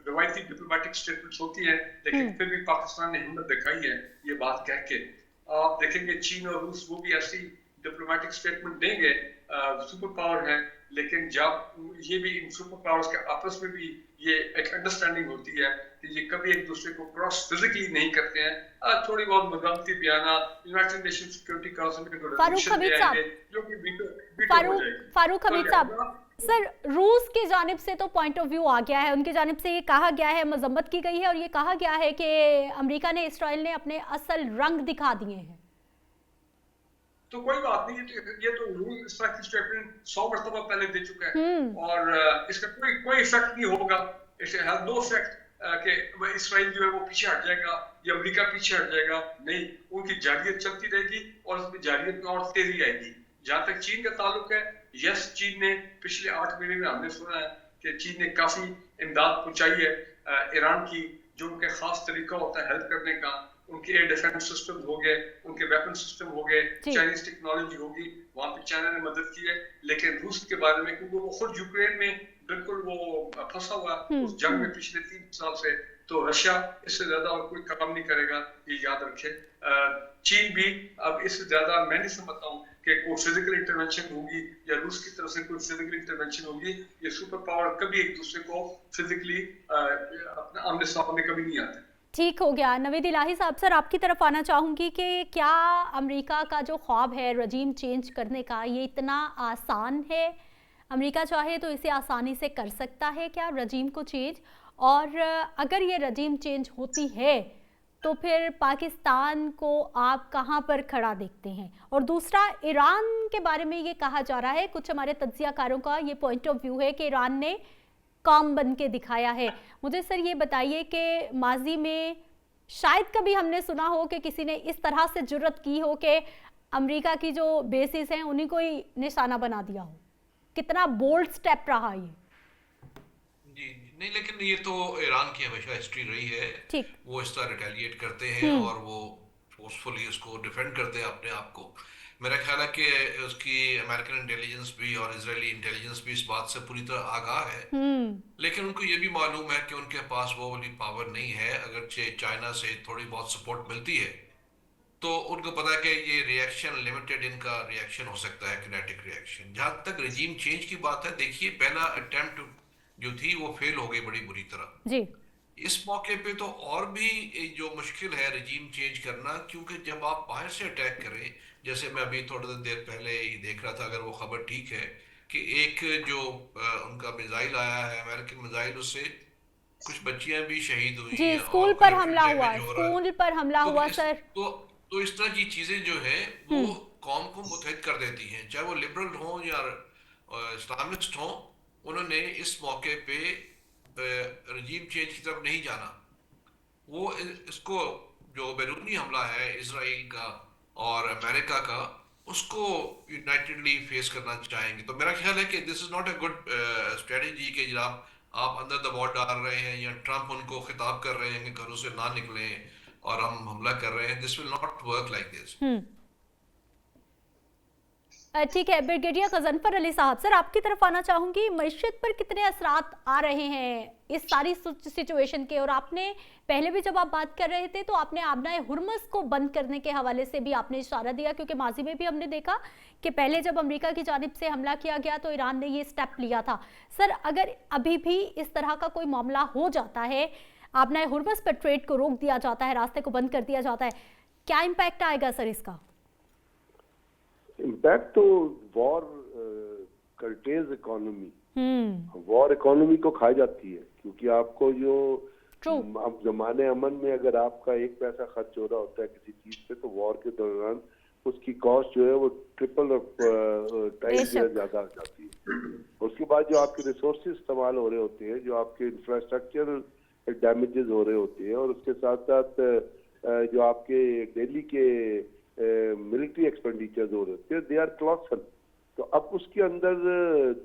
B: रवायती डिप्लोमेटिक स्टेटमेंट्स होती है लेकिन फिर भी पाकिस्तान ने हिम्मत दिखाई है ये बात कह के। आप देखेंगे चीन और रूस वो भी ऐसी डिप्लोमेटिक स्टेटमेंट देंगे, सुपर पावर है, लेकिन जब ये भी इन सुपर पावर्स के आपस में भी ये एक अंडरस्टैंडिंग होती है कि ये कभी एक दूसरे को क्रॉस फिजिकली नहीं करते हैं। थोड़ी बहुत मज़ामती बयाना यूनाइटेड नेशन सिक्योरिटी काउंसिल में
A: फारूक हमीद साहब,
B: जो कि वीटो हो जाएगी।
A: फारूक हमीद साहब, सर रूस की जानिब से तो पॉइंट ऑफ व्यू आ गया है, उनकी जानिब से ये कहा गया है, मजम्मत की गई है और ये कहा गया है कि अमेरिका ने इसराइल ने अपने असल रंग दिखा दिए हैं।
B: तो कोई बात नहीं, ये तो रूस इस तरह की स्टेटमेंट 100 मरतबा पहले दे चुका है और इसका कोई इफेक्ट नहीं होगा। इट हैज नो इफेक्ट कि इसराइल जो है वो पीछे हट जाएगा या अमेरिका पीछे हट जाएगा, नहीं, उनकी जारियत चलती रहेगी और उसमें जारियत में और तेजी आएगी। जहां तक चीन का ताल्लुक है, यस, चीन ने पिछले 8 महीने में हमने सुना है कि चीन ने काफी इमदाद पहुंचाई है ईरान की, जो उनका खास तरीका होता है हेल्प करने का। उनके एयर डिफेंस सिस्टम हो गए, उनके वेपन सिस्टम हो गए, चाइनीज टेक्नोलॉजी होगी, वहां पे चाइना ने मदद की है। लेकिन रूस के बारे में, क्योंकि वो खुद यूक्रेन में बिल्कुल वो फंसा हुआ उस जंग में पिछले 3 साल से, तो रशिया इससे ज्यादा और कोई काम नहीं करेगा, ये याद रखे। चीन भी अब इससे ज्यादा मैं नहीं समझता हूँ कि कोई फिजिकल इंटरवेंशन होगी या रूस की तरफ से कोई फिजिकल इंटरवेंशन होगी। ये सुपर पावर कभी एक दूसरे को फिजिकली अपने आमने सामने कभी नहीं आते।
A: ठीक हो गया। नवीद इलाही साहब, सर आपकी तरफ आना चाहूँगी कि क्या अमेरिका का जो ख्वाब है रजीम चेंज करने का, ये इतना आसान है? अमेरिका चाहे तो इसे आसानी से कर सकता है क्या रजीम को चेंज? और अगर ये रजीम चेंज होती है तो फिर पाकिस्तान को आप कहाँ पर खड़ा देखते हैं? और दूसरा, ईरान के बारे में ये कहा जा रहा है, कुछ हमारे तज्जियाकारों का ये पॉइंट ऑफ व्यू है कि ईरान ने काम बन के दिखाया है। मुझे सर ये बताइए कि माजी में शायद कभी हमने सुना हो कि किसी ने इस तरह से जुर्रत की हो कि अमेरिका की जो बेसिस हैं उन्हीं को ही निशाना बना दिया हो? कितना बोल्ड स्टेप रहा ये?
C: जी नहीं, लेकिन ये तो ईरान की हमेशा हिस्ट्री रही है।
A: ठीक,
C: वो इस तरह रिटेलिएट करते हैं और वो फोर्सफुली उसको डिफेंड करते हैं अपने आप को। मेरा ख्याल है कि उसकी अमेरिकन इंटेलिजेंस भी और इजरायली इंटेलिजेंस भी इस बात से पूरी तरह आगाह है, लेकिन उनको ये भी मालूम है कि उनके पास वो वाली पावर नहीं है। अगरचे चाइना से थोड़ी बहुत सपोर्ट मिलती है तो उनको पता है कि ये रिएक्शन लिमिटेड इनका रिएक्शन हो सकता है, किनेटिक रिएक्शन। जहां तक रिजीम चेंज की बात है, देखिए पहला अटेम्प्ट जो थी वो फेल हो गई बड़ी बुरी तरह
A: जी।
C: इस मौके पे। तो और भी जो मुश्किल है रिजीम चेंज करना, क्योंकि जब आप बाहर से अटैक करें, जैसे मैं अभी थोड़ी देर पहले ही देख रहा था, अगर वो खबर ठीक है कि एक जो उनका मिसाइल आया है, अमेरिकन मिसाइल, उससे कुछ बच्चियां भी शहीद हुई
A: जी,
C: हैं,
A: स्कूल पर हमला हुआ, स्कूल पर हमला हुआ सर।
C: तो इस तरह की चीजें जो है वो कौम को मुतहद कर देती हैं, चाहे वो लिबरल हो या इस्लामिस्ट हो। उन्होंने इस मौके पे रजीम चेंज की तरफ नहीं जाना। वो इसको जो बैरूनी हमला है इजराइल का और अमेरिका का, उसको यूनाइटेडली फेस करना चाहेंगे। तो मेरा ख्याल है कि this is not a good strategy कि जनाब आप अंदर दबाव डाल रहे हैं या ट्रंप उनको खिताब कर रहे हैं कि घरों से ना निकलें और हम हमला कर रहे हैं। This will not work like this.
A: ठीक है, ब्रिगेडियर गजनफर अली साहब, सर आपकी तरफ आना चाहूंगी। मईशत पर कितने असरात आ रहे हैं इस सारी सिचुएशन के? और आपने पहले भी जब आप बात कर रहे थे तो आपने आबनाए हुर्मुज़ को बंद करने के हवाले से भी आपने इशारा दिया, क्योंकि माजी में भी हमने देखा कि पहले जब अमेरिका की जानिब से हमला किया गया तो ईरान ने ये स्टेप लिया था। सर अगर अभी भी इस तरह का कोई मामला हो जाता है, आबनाए हुर्मुज़ पर ट्रेड को रोक दिया जाता है, रास्ते को बंद कर दिया जाता है, क्या इम्पैक्ट आएगा सर इसका?
D: इम्पैक्ट तो war curtains economy, war economy को खा जाती है, क्योंकि आपको जो अब जमाने अमन में अगर आपका 1 पैसा खर्च हो रहा होता है किसी चीज पे, तो वॉर के दौरान उसकी कॉस्ट जो है वो ट्रिपल टाइम ज्यादा हो जाती है। उसके बाद जो आपके रिसोर्सेज इस्तेमाल हो रहे होते हैं, जो आपके इंफ्रास्ट्रक्चर डैमेजेस हो रहे होते हैं, और उसके साथ साथ जो आपके डेली के मिलिट्री एक्सपेंडिचर्स हो रहे थे, दे आर क्लॉसल। तो अब उसके अंदर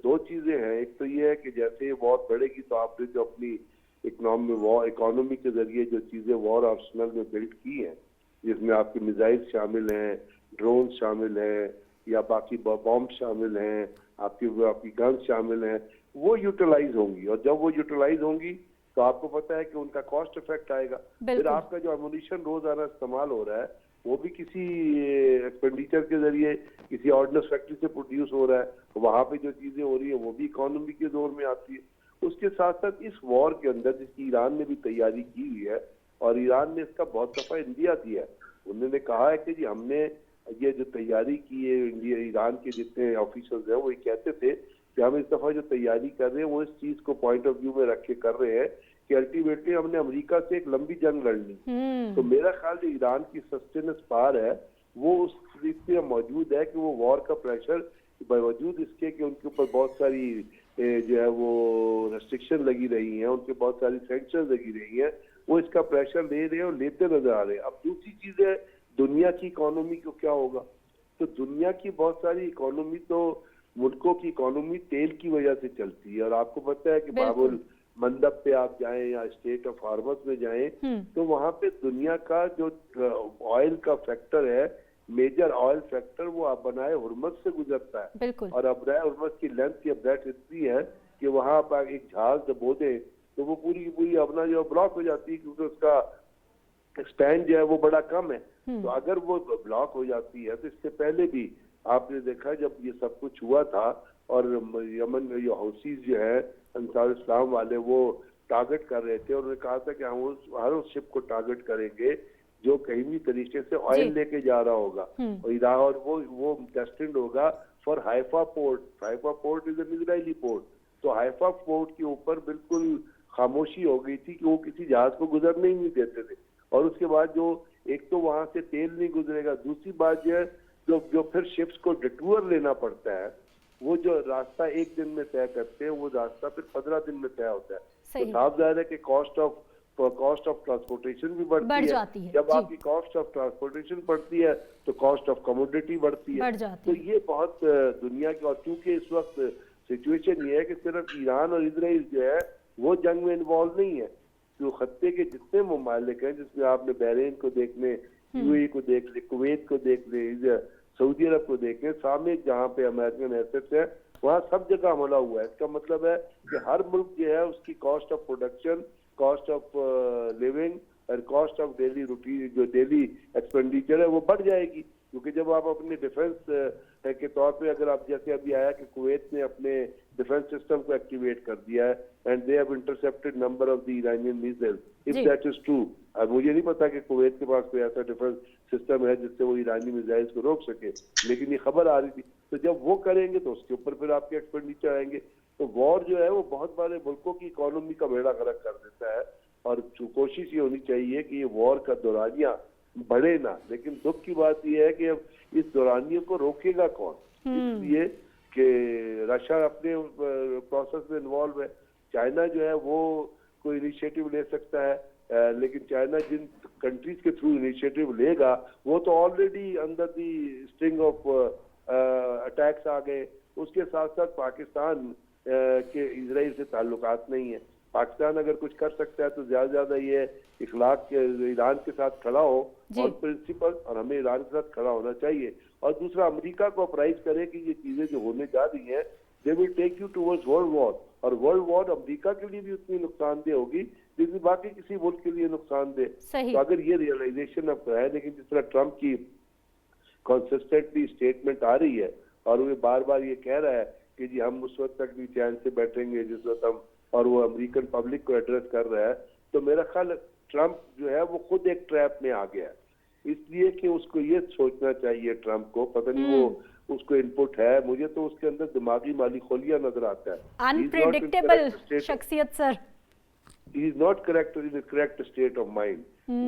D: दो चीजें हैं, एक तो ये है कि जैसे ये वॉर बढ़ेगी तो आपने जो अपनी इकोनॉमी के जरिए जो चीजें वॉर आर्सेनल में बिल्ड की हैं, जिसमें आपके मिसाइल शामिल हैं, ड्रोन शामिल हैं, या बाकी बॉम्ब शामिल हैं, आपकी गन शामिल हैं, वो यूटिलाइज होंगी। और जब वो यूटिलाइज होंगी तो आपको पता है कि उनका कॉस्ट इफेक्ट आएगा। फिर आपका जो एमुनिशन रोजाना इस्तेमाल हो रहा है वो भी किसी एक्सपेंडिचर के जरिए किसी ऑर्डिनेंस फैक्ट्री से प्रोड्यूस हो रहा है, तो वहां पे जो चीजें हो रही है वो भी इकोनॉमी के दौर में आती है। उसके साथ साथ इस वॉर के अंदर जिसकी ईरान ने भी तैयारी की हुई है, और ईरान ने इसका बहुत दफा इंडिया दिया है, उन्होंने कहा है कि जी हमने ये जो तैयारी की है, इंडिया ईरान के जितने ऑफिसर्स हैं वो ये कहते थे कि हम इस दफा जो तैयारी कर रहे हैं वो इस चीज को पॉइंट ऑफ व्यू में रख के कर रहे हैं कि अल्टीमेटली हमने अमेरिका से एक लंबी जंग लड़नी। तो मेरा ख्याल जो ईरान की सस्टेनेंस पावर है वो उस स्थिति में मौजूद है कि वो वॉर का प्रेशर बावजूद इसके कि उनके ऊपर बहुत सारी जो है वो रेस्ट्रिक्शन लगी रही हैं, उनके बहुत सारी सैंक्शन लगी रही हैं, वो इसका प्रेशर ले रहे हैं और लेते नजर आ रहे हैं। अब दूसरी चीज है दुनिया की इकोनॉमी को क्या होगा। तो दुनिया की बहुत सारी इकोनॉमी तो मुल्कों की इकोनॉमी तेल की वजह से चलती है, और आपको पता है कि बाबुल मंडप पे आप जाएं या स्टेट ऑफ हार्मस में जाएं तो वहां पे दुनिया का जो ऑयल का फैक्टर है, मेजर ऑयल फैक्टर, वो अब बनाए हुर्मस से गुजरता है। और अब हुर्मस की लेंथ या ब्रेथ इतनी है कि वहां आप एक जहाज दबो दे तो वो पूरी की पूरी अपना जो ब्लॉक हो जाती है, क्योंकि उसका स्पैन जो है वो बड़ा कम है। तो अगर वो ब्लॉक हो जाती है तो इससे पहले भी आपने देखा जब ये सब कुछ हुआ था और यमन में जो हौसीज जो है अंसार इस्लाम वाले वो टारगेट कर रहे थे, और उन्होंने कहा था कि हम हर उस शिप को टारगेट करेंगे जो कहीं भी तरीके से ऑयल लेके जा रहा होगा, और वो डेस्टिन्ड होगा for Haifa port. Haifa port is an Israeli port. तो हाइफा पोर्ट के ऊपर बिल्कुल खामोशी हो गई थी कि वो किसी जहाज को गुजरने ही नहीं देते थे। और उसके बाद जो एक तो वहां से तेल नहीं गुजरेगा, दूसरी बात जो है जो फिर शिप्स को डिटूर लेना पड़ता है, वो जो रास्ता एक दिन में तय करते हैं वो रास्ता फिर 15 दिन में तय होता है। तो साफ जाहिर है कि कॉस्ट ऑफ ट्रांसपोर्टेशन भी बढ़ जाती है। जब आपकी कॉस्ट ऑफ ट्रांसपोर्टेशन बढ़ती है तो कॉस्ट ऑफ कमोडिटी बढ़ती है। तो ये बहुत दुनिया की, और चूंकि इस वक्त सिचुएशन ये है कि सिर्फ ईरान और इजराइल जो है वो जंग में इन्वॉल्व नहीं है। जो खत्ते के जितने ममालिक हैं, जिसमें आपने बहरीन को देख ले, यूएई को देख ले, कुवैत को देख ले, सऊदी अरब को देख ले, सामने जहाँ पे अमेरिकन एसेट्स है वहाँ सब जगह हमला हुआ है। इसका मतलब है कि हर मुल्क जो है उसकी cost of production, cost of living और कॉस्ट ऑफ डेली रूटीन, जो डेली एक्सपेंडिचर है वो बढ़ जाएगी। क्योंकि जब आप अपने डिफेंस के तौर पे, अगर आप जैसे अभी आया कि कुवैत ने अपने डिफेंस सिस्टम को एक्टिवेट कर दिया है and they have intercepted number of the Iranian missile, if that is true. अब मुझे नहीं पता कि कुवैत के पास कोई ऐसा डिफेंस सिस्टम है जिससे वो ईरानी मिसाइल्स को रोक सके, लेकिन ये खबर आ रही थी। तो जब वो करेंगे तो उसके ऊपर फिर आपके एक्सपेंडिचर आएंगे। तो वॉर जो है वो बहुत सारे मुल्कों की इकोनॉमी का बेड़ा गर्क कर देता है, और कोशिश ये होनी चाहिए कि ये वॉर का दौरानिया बढ़े ना। लेकिन दुख की बात यह है कि अब इस दौरानियों को रोकेगा कौन, इसलिए कि रशिया अपने प्रोसेस में इन्वॉल्व है। चाइना जो है वो कोई इनिशिएटिव ले सकता है, लेकिन चाइना जिन कंट्रीज के थ्रू इनिशिएटिव लेगा वो तो already under the string of attacks आ गए। उसके साथ साथ पाकिस्तान के इजराइल से ताल्लुकात नहीं है। पाकिस्तान अगर कुछ कर सकता है तो ज्यादा ये इखलाक के ईरान के साथ खड़ा हो और प्रिंसिपल, और हमें ईरान के साथ खड़ा होना चाहिए। और दूसरा अमेरिका को अप्राइज करे कि ये चीजें जो होने जा रही हैं they will take you towards world war, और वर्ल्ड वॉर अमेरिका के लिए भी उतनी नुकसानदेह होगी जितनी बाकी किसी मुल्क के लिए नुकसानदेह। तो अगर ये रियलाइजेशन अब है, लेकिन जिस तरह ट्रम्प की कंसिस्टेंटली स्टेटमेंट आ रही है और वो बार बार ये कह रहा है कि जी हम उस वक्त तक भी चैन से बैठेंगे जिस वक्त हम, और वो अमेरिकन पब्लिक को एड्रेस कर रहा है, तो मेरा ख्याल ट्रम्प जो है वो खुद एक ट्रैप में आ गया है। इसलिए कि उसको ये सोचना चाहिए ट्रम्प को, पता नहीं वो उसको इनपुट है, मुझे तो उसके अंदर दिमागी माली खोलिया नजर आता है।
A: अनप्रेडिक्टेबल शख्सियत sir.
D: He is not correct in correct state of mind.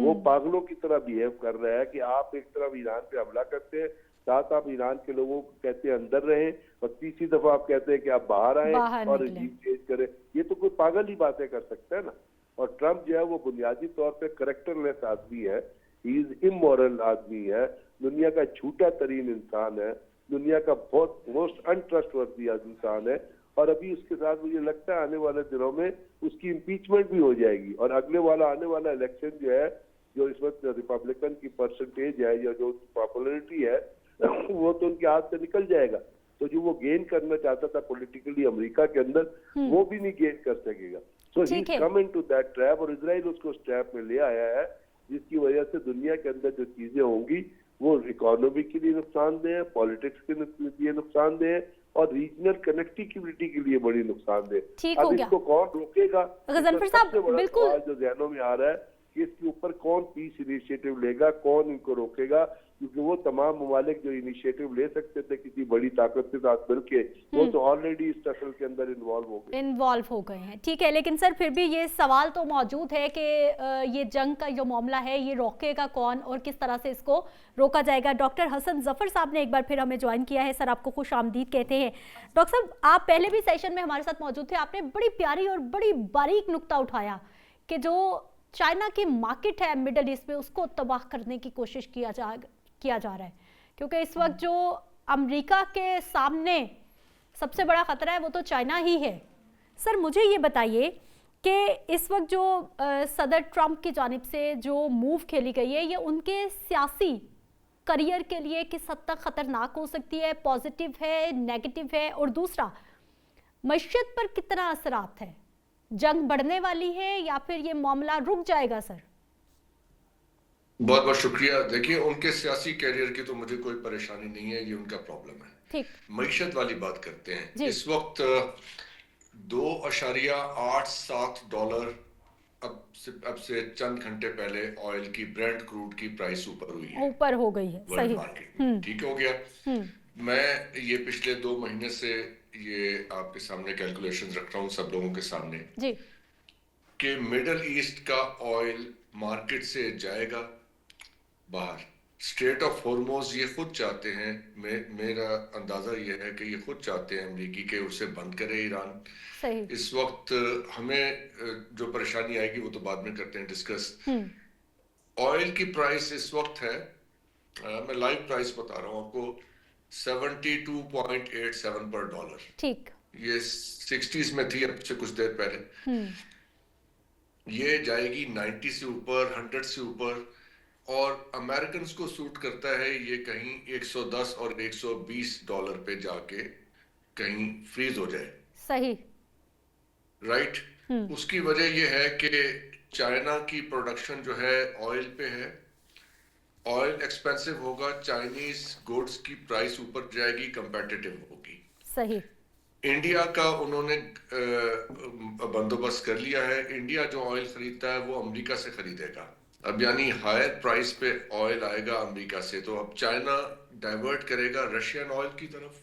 D: वो पागलों की तरह बिहेव कर रहा है कि आप एक तरफ ईरान पे हमला करते हैं, साथ आप ईरान के लोगों को कहते हैं अंदर रहें, और तीसरी दफा आप कहते हैं कि आप बाहर आए और रिजीम चेंज करें। ये तो कोई पागल ही बातें कर सकता है ना। और ट्रम्प जो है वो बुनियादी तौर पे करेक्टरलेस आदमी है। ही इज इमोरल आदमी है, दुनिया का झूठा तरीन इंसान है, दुनिया का बहुत मोस्ट अनट्रस्टवर्दी इंसान है। और अभी उसके साथ मुझे लगता है आने वाले दिनों में उसकी इम्पीचमेंट भी हो जाएगी और आने वाला इलेक्शन जो है, जो इस वक्त रिपब्लिकन की परसेंटेज है या जो पॉपुलरिटी है वो तो उनके हाथ से निकल जाएगा। तो जो वो गेन करना चाहता था पॉलिटिकली अमेरिका के अंदर, वो भी नहीं गेन कर सकेगा। सो ही कम इनटू दैट ट्रैप और इजराइल उसको उस ट्रैप में ले आया है, जिसकी वजह से दुनिया के अंदर जो चीजें होंगी वो इकोनॉमी के लिए नुकसानदेह है, पॉलिटिक्स के लिए नुकसानदेह है और रीजनल कनेक्टिविटी के लिए बड़ी नुकसानदेह। अब इसको कौन रोकेगा?
A: गजनफर साहब, बिल्कुल
D: सवाल जो ज़हनों में आ रहा है कि इसके ऊपर कौन पीस इनिशिएटिव लेगा, कौन इनको रोकेगा, क्योंकि वो तमाम ममालिक जो इनिशिएटिव ले सकते थे किसी बड़ी ताकत के साथ मिलके, वो तो ऑलरेडी इस टसल के अंदर इन्वॉल्व हो गए हैं।
A: ठीक है, लेकिन सर फिर भी ये सवाल तो मौजूद है कि ये जंग का जो मामला है ये रोकेगा कौन और किस तरह से इसको रोका जाएगा। डॉक्टर हसन जफर साहब ने एक बार फिर हमें ज्वाइन किया है। सर, आपको खुश आमदीद कहते हैं। डॉक्टर साहब, आप पहले भी सेशन में हमारे साथ मौजूद थे, आपने बड़ी प्यारी और बड़ी बारीक नुक्ता उठाया कि जो चाइना की मार्केट है मिडल ईस्ट में, उसको तबाह करने की कोशिश किया जा रहा है, क्योंकि इस वक्त जो अमेरिका के सामने सबसे बड़ा खतरा है वो तो चाइना ही है। सर, मुझे ये बताइए कि इस वक्त जो सदर ट्रंप की जानिब से जो मूव खेली गई है, ये उनके सियासी करियर के लिए किस हद तक खतरनाक हो सकती है, पॉजिटिव है, नेगेटिव है, और दूसरा मईशत पर कितना असरात है? जंग बढ़ने वाली है या फिर ये मामला रुक जाएगा? सर,
E: बहुत बहुत शुक्रिया। देखिए, उनके सियासी कैरियर की तो मुझे कोई परेशानी नहीं है, ये उनका प्रॉब्लम है।
A: ठीक,
E: मईशत वाली बात करते हैं। इस वक्त 2.87 डॉलर अब से चंद घंटे पहले ऑयल की, ब्रेंट क्रूड की प्राइस ऊपर हुई है,
A: ऊपर हो गई है,
E: वर्ल्ड मार्केट में। ठीक हो गया। मैं ये पिछले 2 महीने से ये आपके सामने कैलकुलेशन रख रहा हूँ, सब लोगों के सामने
A: जी, कि
E: मिडल ईस्ट का ऑयल मार्केट से जाएगा बाहर। स्ट्रेट ऑफ हॉर्मोज ये खुद चाहते हैं, मेरा अंदाजा ये है कि ये खुद चाहते हैं अमेरिकी के उसे बंद करे ईरान।
A: सही।
E: इस वक्त हमें जो परेशानी आएगी वो तो बाद में करते हैं डिस्कस। ऑयल की प्राइस इस वक्त है, मैं लाइव प्राइस बता रहा हूँ आपको, 72.87 पर डॉलर।
A: ठीक,
E: ये 60s में थी अब से कुछ देर पहले। ये जाएगी 90 से ऊपर, 100 से ऊपर, और अमेरिकन को सूट करता है ये कहीं 110 और 120 डॉलर पे जाके कहीं फ्रीज हो जाए।
A: सही,
E: राइट। उसकी वजह ये है कि चाइना की प्रोडक्शन जो है ऑयल पे है, ऑयल एक्सपेंसिव होगा, चाइनीज गुड्स की प्राइस ऊपर जाएगी, कंपेटिटिव होगी।
A: सही।
E: इंडिया का उन्होंने बंदोबस्त कर लिया है। इंडिया जो ऑयल खरीदता है वो अमेरिका से खरीदेगा। अब यानी हायर प्राइस पे ऑयल आएगा अमेरिका से, तो अब चाइना डाइवर्ट करेगा रशियन ऑयल की तरफ,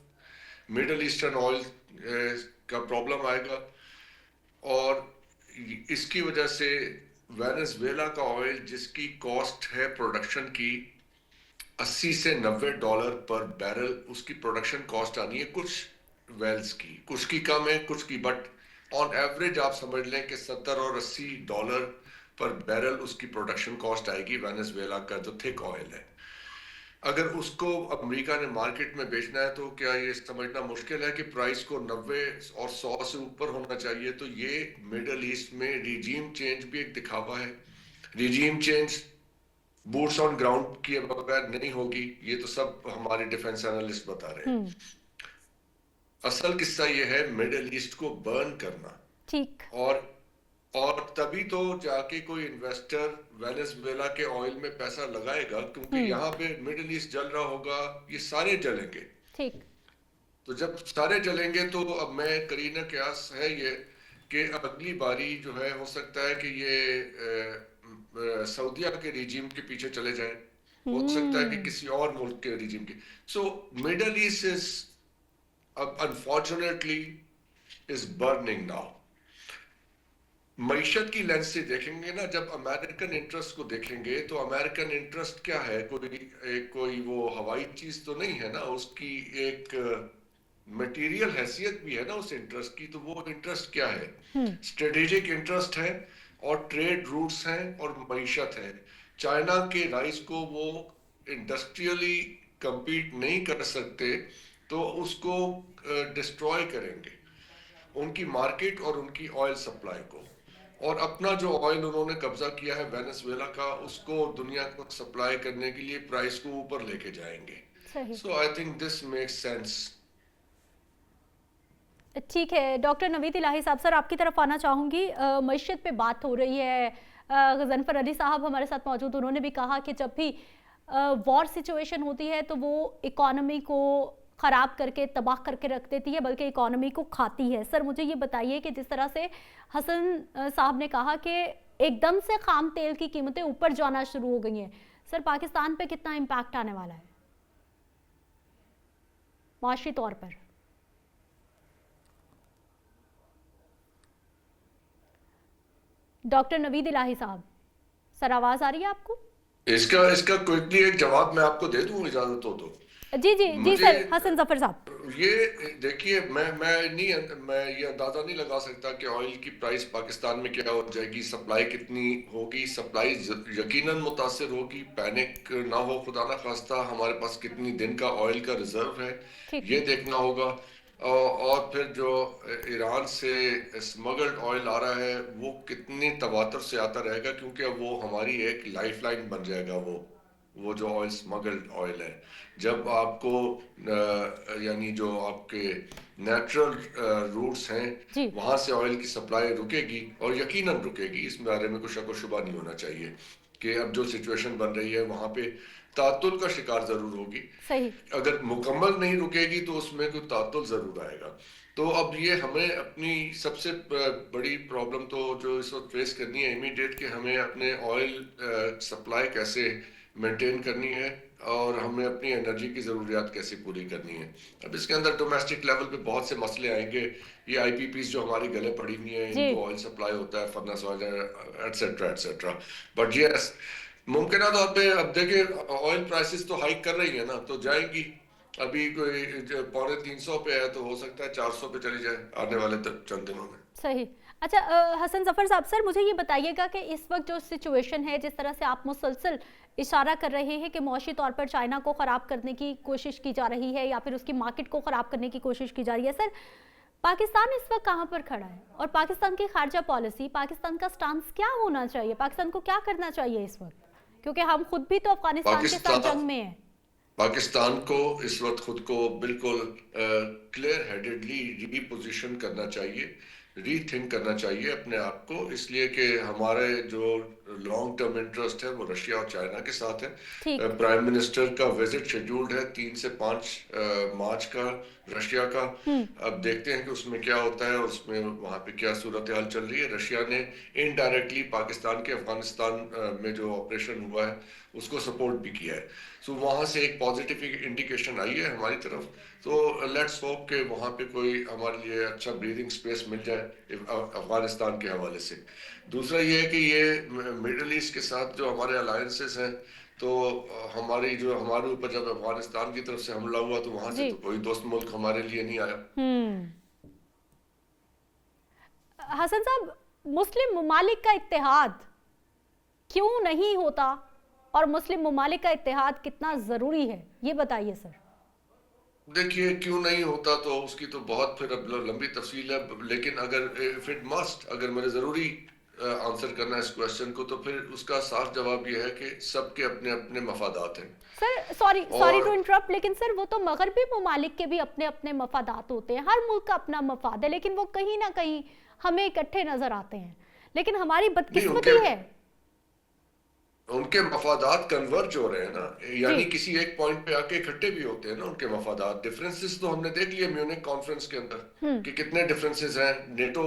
E: मिडल ईस्टर्न ऑयल का प्रॉब्लम आएगा, और इसकी वजह से वेनेजुएला का ऑयल जिसकी कॉस्ट है प्रोडक्शन की 80 से 90 डॉलर पर बैरल, उसकी प्रोडक्शन कॉस्ट आनी है कुछ वेल्स की, कुछ की कम है कुछ की, बट ऑन एवरेज आप समझ लें कि 70 और 80 डॉलर पर बैरल उसकी प्रोडक्शन कॉस्ट आएगी वेनेजुएला का जो थिक ऑयल है। अगर उसको अमेरिका ने मार्केट में बेचना है तो क्या ये समझना मुश्किल है कि प्राइस को 90 और 100 से ऊपर होना चाहिए? तो ये मिडल ईस्ट में रिजीम चेंज भी एक दिखावा है। Regime change boots on ground किए बगैर नहीं होगी, ये तो सब हमारे डिफेंस एनालिस्ट बता रहे हैं। असल किस्सा ये है मिडल ईस्ट को बर्न करना।
A: ठीक।
E: और तभी तो जाके कोई इन्वेस्टर वेनेजुएला के ऑयल में पैसा लगाएगा, क्योंकि यहाँ पे मिडिल ईस्ट जल रहा होगा, ये सारे जलेंगे। ठीक। तो जब सारे जलेंगे तो अब मैं करीना कयास है ये कि अगली बारी जो है हो सकता है कि ये सऊदीया के रिजीम के पीछे चले जाए, हो सकता है कि किसी और मुल्क के रिजीम के। So Middle East is unfortunately is burning now. मईशत की लेंस से देखेंगे ना, जब अमेरिकन इंटरेस्ट को देखेंगे तो अमेरिकन इंटरेस्ट क्या है, कोई वो हवाई चीज तो नहीं है ना, उसकी एक मटेरियल हैसियत भी है ना उस इंटरेस्ट की। तो वो इंटरेस्ट क्या है? स्ट्रेटेजिक इंटरेस्ट है और ट्रेड रूट्स हैं और मईशत है। चाइना के राइस को वो इंडस्ट्रियली compete नहीं कर सकते तो उसको डिस्ट्रॉय करेंगे, उनकी मार्केट और उनकी ऑयल सप्लाई को। और अपना जो ऑयल उन्होंने कब्जा किया है वेनेजुएला का, उसको दुनिया को सप्लाई करने के लिए प्राइस को ऊपर लेके जाएंगे।
A: सही।
E: So I think this makes sense.
A: ठीक है डॉक्टर नवीद इलाही साहब, सर आपकी तरफ आना चाहूँगी। मईशत पे बात हो रही है, गजनफर अली साहब हमारे साथ मौजूद, उन्होंने भी कहा कि जब भी वॉर सिचुएशन होती है तो वो इकोनॉमी को ख़राब करके तबाह करके रख देती है, बल्कि इकोनॉमी को खाती है। सर मुझे ये बताइए कि जिस तरह से हसन साहब ने कहा कि एकदम से खाम तेल की कीमतें ऊपर जाना शुरू हो गई हैं, सर पाकिस्तान पे कितना इम्पैक्ट आने वाला है माशी तौर पर? डॉक्टर नवीद इलाही साहब, सर आवाज आ रही है आपको?
E: इसका क्विकली एक जवाब मैं आपको दे दूं, इजाजत हो तो।
A: जी जी जी सर, हसन जफर साहब।
E: ये देखिए, मैं ये अंदाजा नहीं लगा सकता कि ऑयल की प्राइस पाकिस्तान में क्या हो जाएगी, सप्लाई कितनी होगी। सप्लाई यकीनन मुतासिर होगी, पैनिक ना हो खुदा ना खास्ता। हमारे पास कितनी दिन का ऑयल का रिजर्व है ये देखना होगा। और फिर जो ईरान से स्मगल्ड ऑयल आ रहा है वो कितनी तवातर से आता रहेगा, क्योंकि अब वो हमारी एक लाइफलाइन बन जाएगा। वो जो ऑयल स्मगल्ड ऑयल है, जब आपको यानी जो आपके नेचुरल रूट्स हैं वहां से ऑयल की सप्लाई रुकेगी, और यकीनन रुकेगी, इस बारे में कोई शक व शुबा नहीं होना चाहिए कि अब जो सिचुएशन बन रही है वहां पे तातुल का शिकार जरूर होगी।
A: सही।
E: अगर मुकम्मल नहीं रुकेगी तो उसमें कोई तातुल जरूर आएगा। तो अब ये हमें अपनी सबसे बड़ी प्रॉब्लम तो जो इस वक्त फेस करनी है इमीडिएट, कि हमें अपने ऑयल सप्लाई कैसे मेंटेन करनी है और हमें अपनी एनर्जी की ज़रूरियात कैसे पूरी करनी है। अब इसके अंदर डोमेस्टिक लेवल पे बहुत से मसले आएंगे। ये आईपीपीज जो हमारी गले पड़ी हुई हैं, इनको ऑयल सप्लाई होता है, furnace oil etcetera etcetera. But yes, मुमकिन तौर पे अब देखिए ऑयल प्राइसेस तो हाइक कर रही है ना, तो जाएंगी। अभी कोई 350 पे है तो हो सकता है 400 पे चली जाए आने वाले चंद दिनों में।
A: सही। अच्छा हसन जफर साहब, सर मुझे ये बताइएगा कि इस वक्त जो सिचुएशन है, जिस तरह से आप मुसलसल इशारा कर रहे हैं कि मौशी तौर पर चाइना को ख़राब करने की कोशिश की जा रही है या फिर उसकी मार्केट को ख़राब करने की कोशिश की जा रही है, सर पाकिस्तान इस वक्त कहाँ पर खड़ा है और पाकिस्तान की खारजा पॉलिसी, पाकिस्तान का स्टांस क्या होना चाहिए, पाकिस्तान को क्या करना चाहिए इस वक्त, क्योंकि हम खुद भी तो अफगानिस्तान के साथ जंग में हैं।
E: पाकिस्तान को इस वक्त खुद को बिल्कुल क्लियर हेडेडली रीपोजिशन करना चाहिए, रीथिंक करना चाहिए अपने आप को, इसलिए कि हमारे जो लॉन्ग टर्म इंटरेस्ट है वो रशिया और चाइना के साथ है। प्राइम मिनिस्टर का विजिट शेड्यूल्ड है 3 से 5 मार्च का रशिया का। अब देखते हैं कि उसमें क्या होता है, उसमें वहाँ पे क्या सूरत हाल चल रही है। रशिया ने इनडायरेक्टली पाकिस्तान के अफगानिस्तान में जो ऑपरेशन हुआ है उसको सपोर्ट भी किया है। सो वहाँ से एक पॉजिटिव इंडिकेशन आई है हमारी तरफ। तो लेट्स होप कि वहाँ पे कोई हमारे लिए अच्छा ब्रीदिंग स्पेस मिल जाए अफगानिस्तान के हवाले से। दूसरा ये है कि ये मिडिल ईस्ट के साथ जो हमारे अलायंसेस हैं, तो हमारे ऊपर जब अफगानिस्तान की तरफ से हमला हुआ तो वहां से तो कोई दोस्त मुल्क हमारे लिए नहीं आया।
A: हसन साहब, मुस्लिम ममालिक का इत्तेहाद क्यों नहीं होता और मुस्लिम ममालिक का इत्तेहाद कितना जरूरी है, ये बताइए सर।
E: देखिए, क्यों नहीं होता तो उसकी तो बहुत फिर लंबी तफसील है, लेकिन अगर इफ इट मस्ट, अगर मेरे जरूरी आंसर करना है इस क्वेश्चन को, तो फिर उसका साफ जवाब यह है कि सबके अपने अपने मफादात हैं।
A: सर सॉरी टू इंटरप्ट, लेकिन सर वो तो मगरबी ममालिक के भी अपने अपने मफादात होते हैं, हर मुल्क का अपना मफाद है, लेकिन वो कहीं ना कहीं हमें इकट्ठे नजर आते हैं। लेकिन हमारी बदकिस्मती है
E: उनके मफादात कन्वर्ज हो रहे हैं ना, यानी किसी एक पॉइंट पे आके इकट्ठे भी होते हैं ना उनके मफादात। डिफरेंसेस तो हमने देख लिए म्यूनिक कॉन्फ्रेंस के अंदर कि कितने डिफरेंसेस हैं। नेटो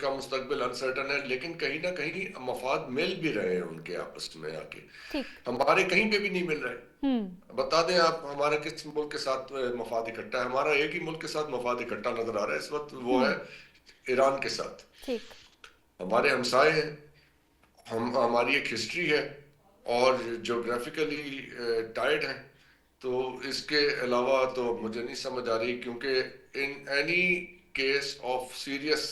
E: का मुस्तकबिल अनसर्टन है, लेकिन कहीं ना कहीं मफाद मिल भी रहे हैं उनके आपस में आके। हमारे कहीं पे भी नहीं मिल रहे। बता दें आप, हमारा किस मुल्क के साथ मफाद इकट्ठा है? हमारा एक ही मुल्क के साथ मफाद इकट्ठा नजर आ रहा है इस वक्त, वो है ईरान के साथ। हमारे हमसाए हैं, हमारी एक हिस्ट्री है और जोग्राफिकली टाइड है। तो इसके अलावा तो मुझे नहीं समझ आ रही, क्योंकि in any case of serious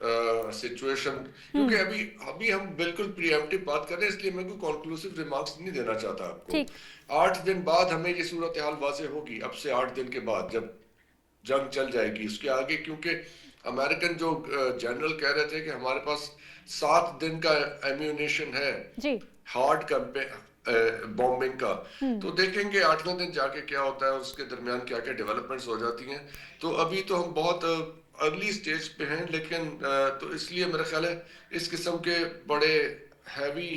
E: situation, क्योंकि अभी अभी हम बिल्कुल प्रीएम्प्टिव बात कर रहे हैं, इसलिए मैं कोई कंक्लूसिव रिमार्क्स नहीं देना चाहता आपको।
A: ठीक
E: 8 दिन बाद हमें ये सूरत हाल वाज़ेह होगी, अब से 8 दिन के बाद जब जंग चल जाएगी उसके आगे, क्योंकि अमेरिकन जो जनरल कह रहे थे कि हमारे पास 7 दिन का एम्यूनेशन है
A: जी
E: हार्ड बॉम्बिंग का, तो देखेंगे 8वें दिन जाके क्या होता है, उसके दरमियान क्या क्या डेवलपमेंट्स हो जाती हैं। तो अभी तो हम बहुत अर्ली स्टेज पे हैं, लेकिन तो इसलिए मेरा ख्याल है इस किस्म के बड़े हैवी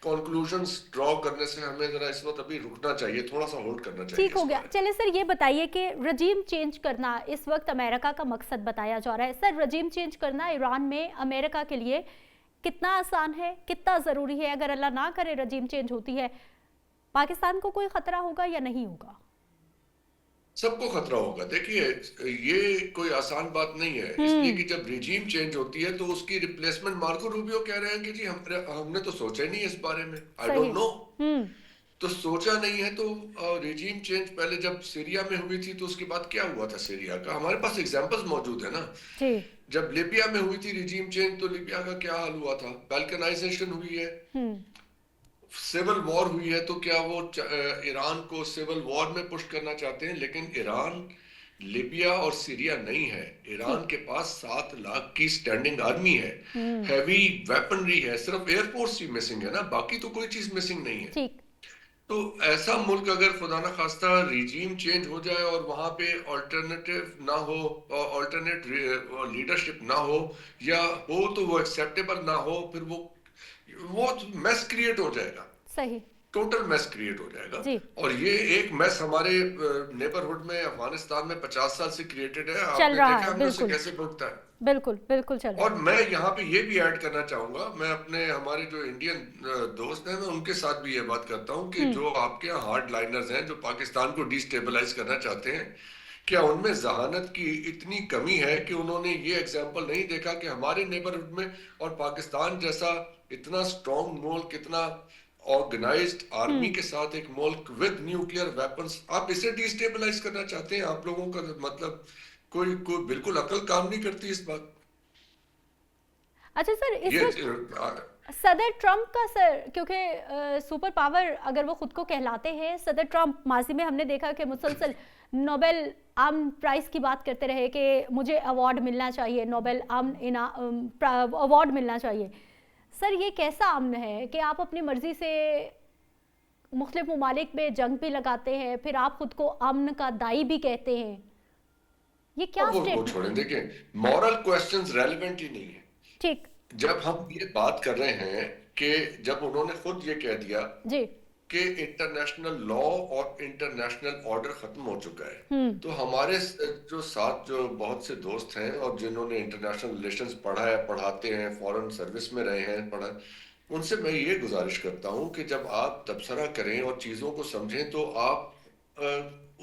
E: कंक्लूजन्स ड्रॉ करने से हमें जरा इस वक्त अभी रुकना चाहिए, थोड़ा सा होल्ड करना चाहिए।
A: ठीक हो गया। चलिए सर, ये बताइए कि रजीम चेंज करना इस वक्त अमेरिका का मकसद बताया जा रहा है। सर, रजीम चेंज करना ईरान में अमेरिका के लिए कितना आसान है, कितना ज़रूरी है? अगर अल्लाह ना करे रजीम चेंज होती है, पाकिस्तान को कोई खतरा होगा या नहीं होगा?
E: सबको खतरा होगा। देखिए, ये कोई आसान बात नहीं है, इसलिए कि जब रिजीम चेंज होती है तो उसकी रिप्लेसमेंट, मार्को रूबियो कह रहे हैं कि जी हमने तो सोचा ही नहीं इस बारे में, आई
A: सही
E: डोंट नो।
A: हम्म
E: तो सोचा नहीं है तो रिजीम चेंज पहले जब सीरिया में हुई थी तो उसके बाद क्या हुआ था सीरिया का, हमारे पास एग्जांपल्स मौजूद है ना।
A: जी
E: जब लिबिया में हुई थी रिजीम चेंज तो लिबिया का क्या हाल हुआ था, बैल्कनाइजेशन हुई है, सिविल वॉर हुई है, तो क्या वो ईरान को सिविल वॉर में पुश करना चाहते हैं? लेकिन ईरान लिबिया और सीरिया नहीं है, ईरान के पास 7 लाख की स्टैंडिंग आर्मी है, हैवी वेपनरी है, सिर्फ एयरफोर्स ही मिसिंग है ना, बाकी तो कोई चीज मिसिंग नहीं है।
A: ठीक
E: तो ऐसा मुल्क अगर खुदा ना खास्ता रिजीम चेंज हो जाए और वहां पे ऑल्टरनेटिव ना हो, ऑल्टरनेट लीडरशिप ना हो, या हो तो वो एक्सेप्टेबल ना हो, फिर वो मैस क्रिएट हो जाएगा,
A: सही
E: टोटल मैस क्रिएट हो जाएगा।
A: जी।
E: और ये एक मैस हमारे नेबरहुड में अफगानिस्तान में 50 साल से क्रिएटेड है,
A: चल
E: आपने
A: रहा
E: देखा
A: है,
E: हमने उसे
A: बिल्कुल
E: कैसे भुगता है।
A: बिल्कुल बिल्कुल चल रहा
E: और
A: है।
E: मैं यहाँ पे ये भी ऐड करना चाहूंगा, मैं अपने हमारे जो इंडियन दोस्त हैं मैं उनके साथ भी ये बात करता हूँ कि जो आपके यहाँ हार्ड लाइनर्स हैं जो पाकिस्तान को डिस्टेबलाइज करना चाहते हैं, क्या उनमें जहानत की इतनी कमी है कि उन्होंने ये एग्जाम्पल नहीं देखा कि हमारे नेबरहुड में और पाकिस्तान जैसा इतना स्ट्रॉन्ग मुल्क, इतना ऑर्गेनाइज्ड आर्मी के साथ एक मुल्क विद न्यूक्लियर वेपन्स, आप इसे डिस्टेबलाइज करना चाहते हैं? आप लोगों का मतलब कोई बिल्कुल अकल काम नहीं करती इस बात।
A: अच्छा सर, इस
E: ये
A: वक्त सदर ट्रम्प का, सर क्योंकि सुपर पावर अगर वो खुद को कहलाते हैं, सदर ट्रम्प माजी में हमने देखा कि मुसलसल नोबेल अमन प्राइज की बात करते रहे कि मुझे अवार्ड मिलना चाहिए, नोबेल अमन अवार्ड मिलना चाहिए। सर, ये कैसा अमन है कि आप अपनी मर्जी से मुख्तलिफ ममालिक में जंग भी लगाते हैं, फिर आप खुद को अमन का दाई भी कहते हैं? ये क्या
E: वो छोड़ें, देखिए मॉरल क्वेश्चंस रेलेवेंट ही नहीं है।
A: ठीक
E: जब हम ये बात कर रहे हैं कि जब उन्होंने खुद ये कह दिया
A: जी
E: कि इंटरनेशनल लॉ और इंटरनेशनल ऑर्डर खत्म हो चुका है, तो हमारे जो साथ जो बहुत से दोस्त हैं और जिन्होंने इंटरनेशनल रिलेशंस पढ़ा है, पढ़ाते हैं, फॉरेन सर्विस में रहे हैं, पढ़ा, उनसे मैं ये गुजारिश करता हूं कि जब आप तबसरा करें और चीजों को समझें तो आप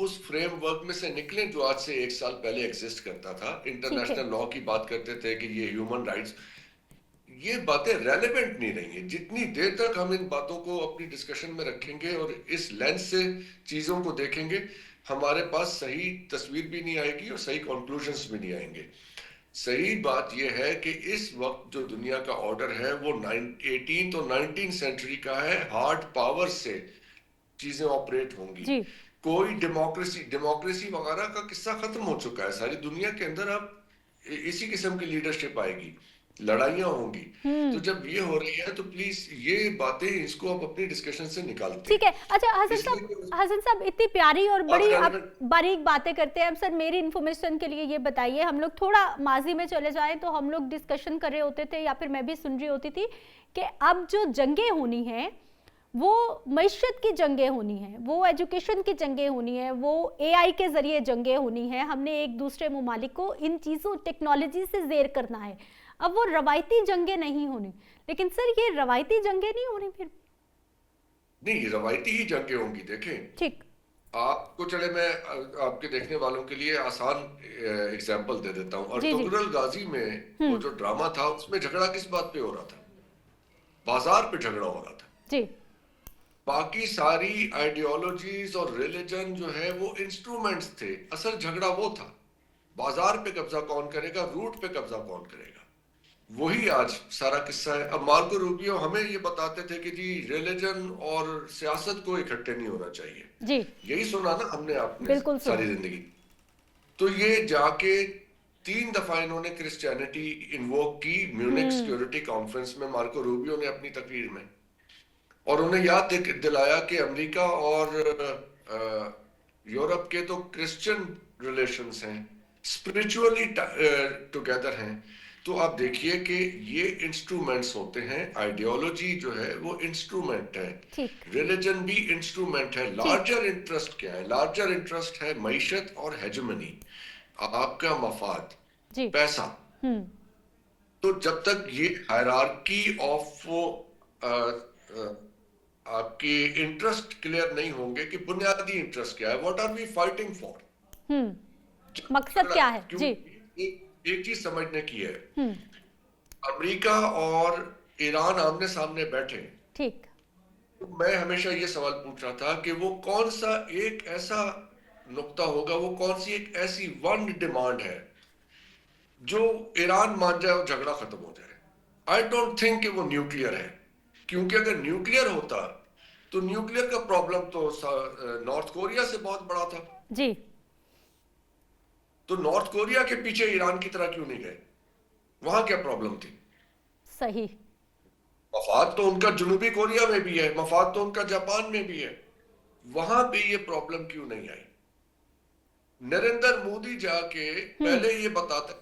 E: उस फ्रेमवर्क में से निकलें जो आज से 1 साल पहले एग्जिस्ट करता था। इंटरनेशनल लॉ की बात करते थे कि ये ह्यूमन राइट्स, ये बातें रेलेवेंट नहीं रही हैं। जितनी देर तक हम इन बातों को अपनी डिस्कशन में रखेंगे और इस लेंस से चीजों को देखेंगे, हमारे पास सही तस्वीर भी नहीं आएगी और सही कंक्लूजन्स भी नहीं आएंगे। सही बात यह है कि इस वक्त जो दुनिया का ऑर्डर है वो 18th और 19th सेंचुरी का है, हार्ड पावर से चीजें ऑपरेट होंगी। कोई डेमोक्रेसी वगैरह का किस्सा खत्म हो चुका है सारी दुनिया के अंदर। अब इसी किस्म की लीडरशिप आएगी, लड़ाइयां होंगी। तो जब ये हो रही है तो प्लीज ये बातें इसको आप अपनी डिस्कशन से निकालते हैं।
A: ठीक है। अच्छा हसन साहब इतनी प्यारी और बड़ी आप बारीक बातें करते हैं। अब सर मेरी इन्फॉर्मेशन के लिए ये बताइए, हम लोग थोड़ा माजी में चले जाएं तो हम लोग डिस्कशन कर रहे होते थे या फिर मैं भी सुन रही होती थी कि अब जो जंगें होनी हैं वो मईशत की जंगें होनी है, वो एजुकेशन की जंगें होनी है, वो AI के जरिए जंगें होनी है। हमने एक दूसरे ममालिक को इन चीज़ों टेक्नोलॉजी से ज़ेर करना है। अब वो रवायती जंगें नहीं होनी। लेकिन सर ये रवायती जंगें नहीं होनी, फिर
E: नहीं रवायती ही जंगें होंगी। देखें
A: ठीक,
E: आपको चले मैं आपके देखने वालों के लिए आसान एग्जांपल दे देता हूँ। अर्तुगरुल गाजी में वो जो ड्रामा था उसमें झगड़ा किस बात पे हो रहा था? बाजार पे झगड़ा हो रहा था
A: जी।
E: बाकी सारी आइडियोलॉजीज और रिलीजन जो है वो इंस्ट्रूमेंट्स थे, असल झगड़ा वो था बाजार पे कब्जा कौन करेगा, रूट पे कब्जा कौन करेगा। वही आज सारा किस्सा है। अब मार्को रूबियो हमें ये बताते थे कि जी रिलीजन और सियासत को इकट्ठे नहीं होना चाहिए,
A: जी
E: यही सुना ना हमने आपने
A: बिल्कुल सुना।
E: सारी जिंदगी। तो ये जाके 3 दफा इन्होंने क्रिश्चियनिटी इन्वोक की म्यूनिक सिक्योरिटी कॉन्फ्रेंस में, मार्को रूबियो ने अपनी तकरीर में, और उन्हें याद दिलाया कि अमेरिका और यूरोप के तो क्रिश्चियन रिलेशंस हैं, स्पिरिचुअली टुगेदर हैं। तो आप देखिए कि ये इंस्ट्रूमेंट्स होते हैं, आइडियोलॉजी जो है वो इंस्ट्रूमेंट है,
A: ठीक
E: रिलीजन भी इंस्ट्रूमेंट है। लार्जर इंटरेस्ट क्या है? लार्जर इंटरेस्ट है मईशत और हेजेमनी, आपका मफाद,
A: जी
E: पैसा।
A: हम्म
E: तो जब तक ये हायरार्की ऑफ आपकी इंटरेस्ट क्लियर नहीं होंगे कि बुनियादी इंटरेस्ट क्या है, what are we fighting for,
A: मकसद क्या है? जी
E: एक चीज समझने की है।
A: हम्म
E: अमेरिका और ईरान आमने सामने बैठे,
A: ठीक
E: तो मैं हमेशा ये सवाल पूछ रहा था कि वो कौन सा एक ऐसा नुक्ता होगा, वो कौन सी एक ऐसी वन डिमांड है जो ईरान मान जाए और झगड़ा खत्म हो जाए। आई डोंट थिंक कि वो न्यूक्लियर है, क्योंकि अगर न्यूक्लियर होता तो न्यूक्लियर का प्रॉब्लम तो नॉर्थ कोरिया से बहुत बड़ा था।
A: जी
E: तो नॉर्थ कोरिया के पीछे ईरान की तरह क्यों नहीं गए? वहां क्या प्रॉब्लम थी?
A: सही
E: मफाद तो उनका जनूबी कोरिया में भी है, मफाद तो उनका जापान में भी है, वहां पे ये प्रॉब्लम क्यों नहीं आई? नरेंद्र मोदी जाके पहले ये बताता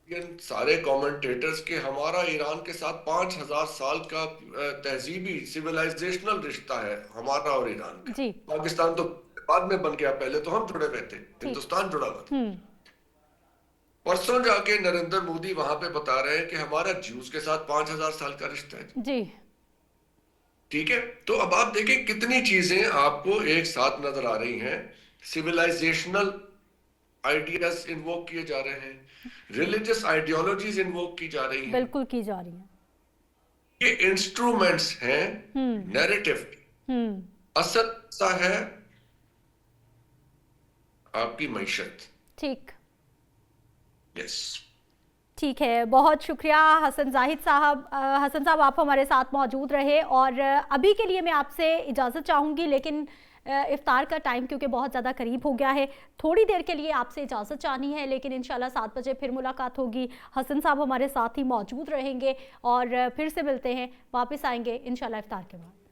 E: इन सारे कमेंटेटर्स के हमारा ईरान के साथ 5000 साल का तहजीबी सिविलाइजेशनल रिश्ता है हमारा और ईरान का।
A: जी
E: पाकिस्तान तो बाद में बन गया, पहले तो हम जुड़े हुए थे, हिंदुस्तान जुड़ा हुआ था। परसों जाके नरेंद्र मोदी वहां पे बता रहे हैं कि हमारा ज्यूस के साथ 5000 साल का रिश्ता है।
A: जी
E: ठीक है, तो अब आप देखें कितनी चीजें आपको एक साथ नजर आ रही हैं। सिविलाइजेशनल आइडियाज इन्वोक किए जा रहे हैं, रिलीजियस आइडियोलॉजीज इन्वोक की जा रही हैं।
A: बिल्कुल की जा रही है।
E: ये इंस्ट्रूमेंट्स हैं नैरेटिव। असर सा है आपकी मईशत।
A: ठीक
E: यस
A: ठीक है, बहुत शुक्रिया हसन जाहिद साहब। हसन साहब आप हमारे साथ मौजूद रहे और अभी के लिए मैं आपसे इजाज़त चाहूँगी, लेकिन इफ्तार का टाइम क्योंकि बहुत ज़्यादा करीब हो गया है, थोड़ी देर के लिए आपसे इजाज़त चाहनी है, लेकिन इंशाल्लाह 7 बजे फिर मुलाकात होगी। हसन साहब हमारे साथ ही मौजूद रहेंगे और फिर से मिलते हैं, वापस आएंगे इंशाल्लाह इफ्तार के बाद।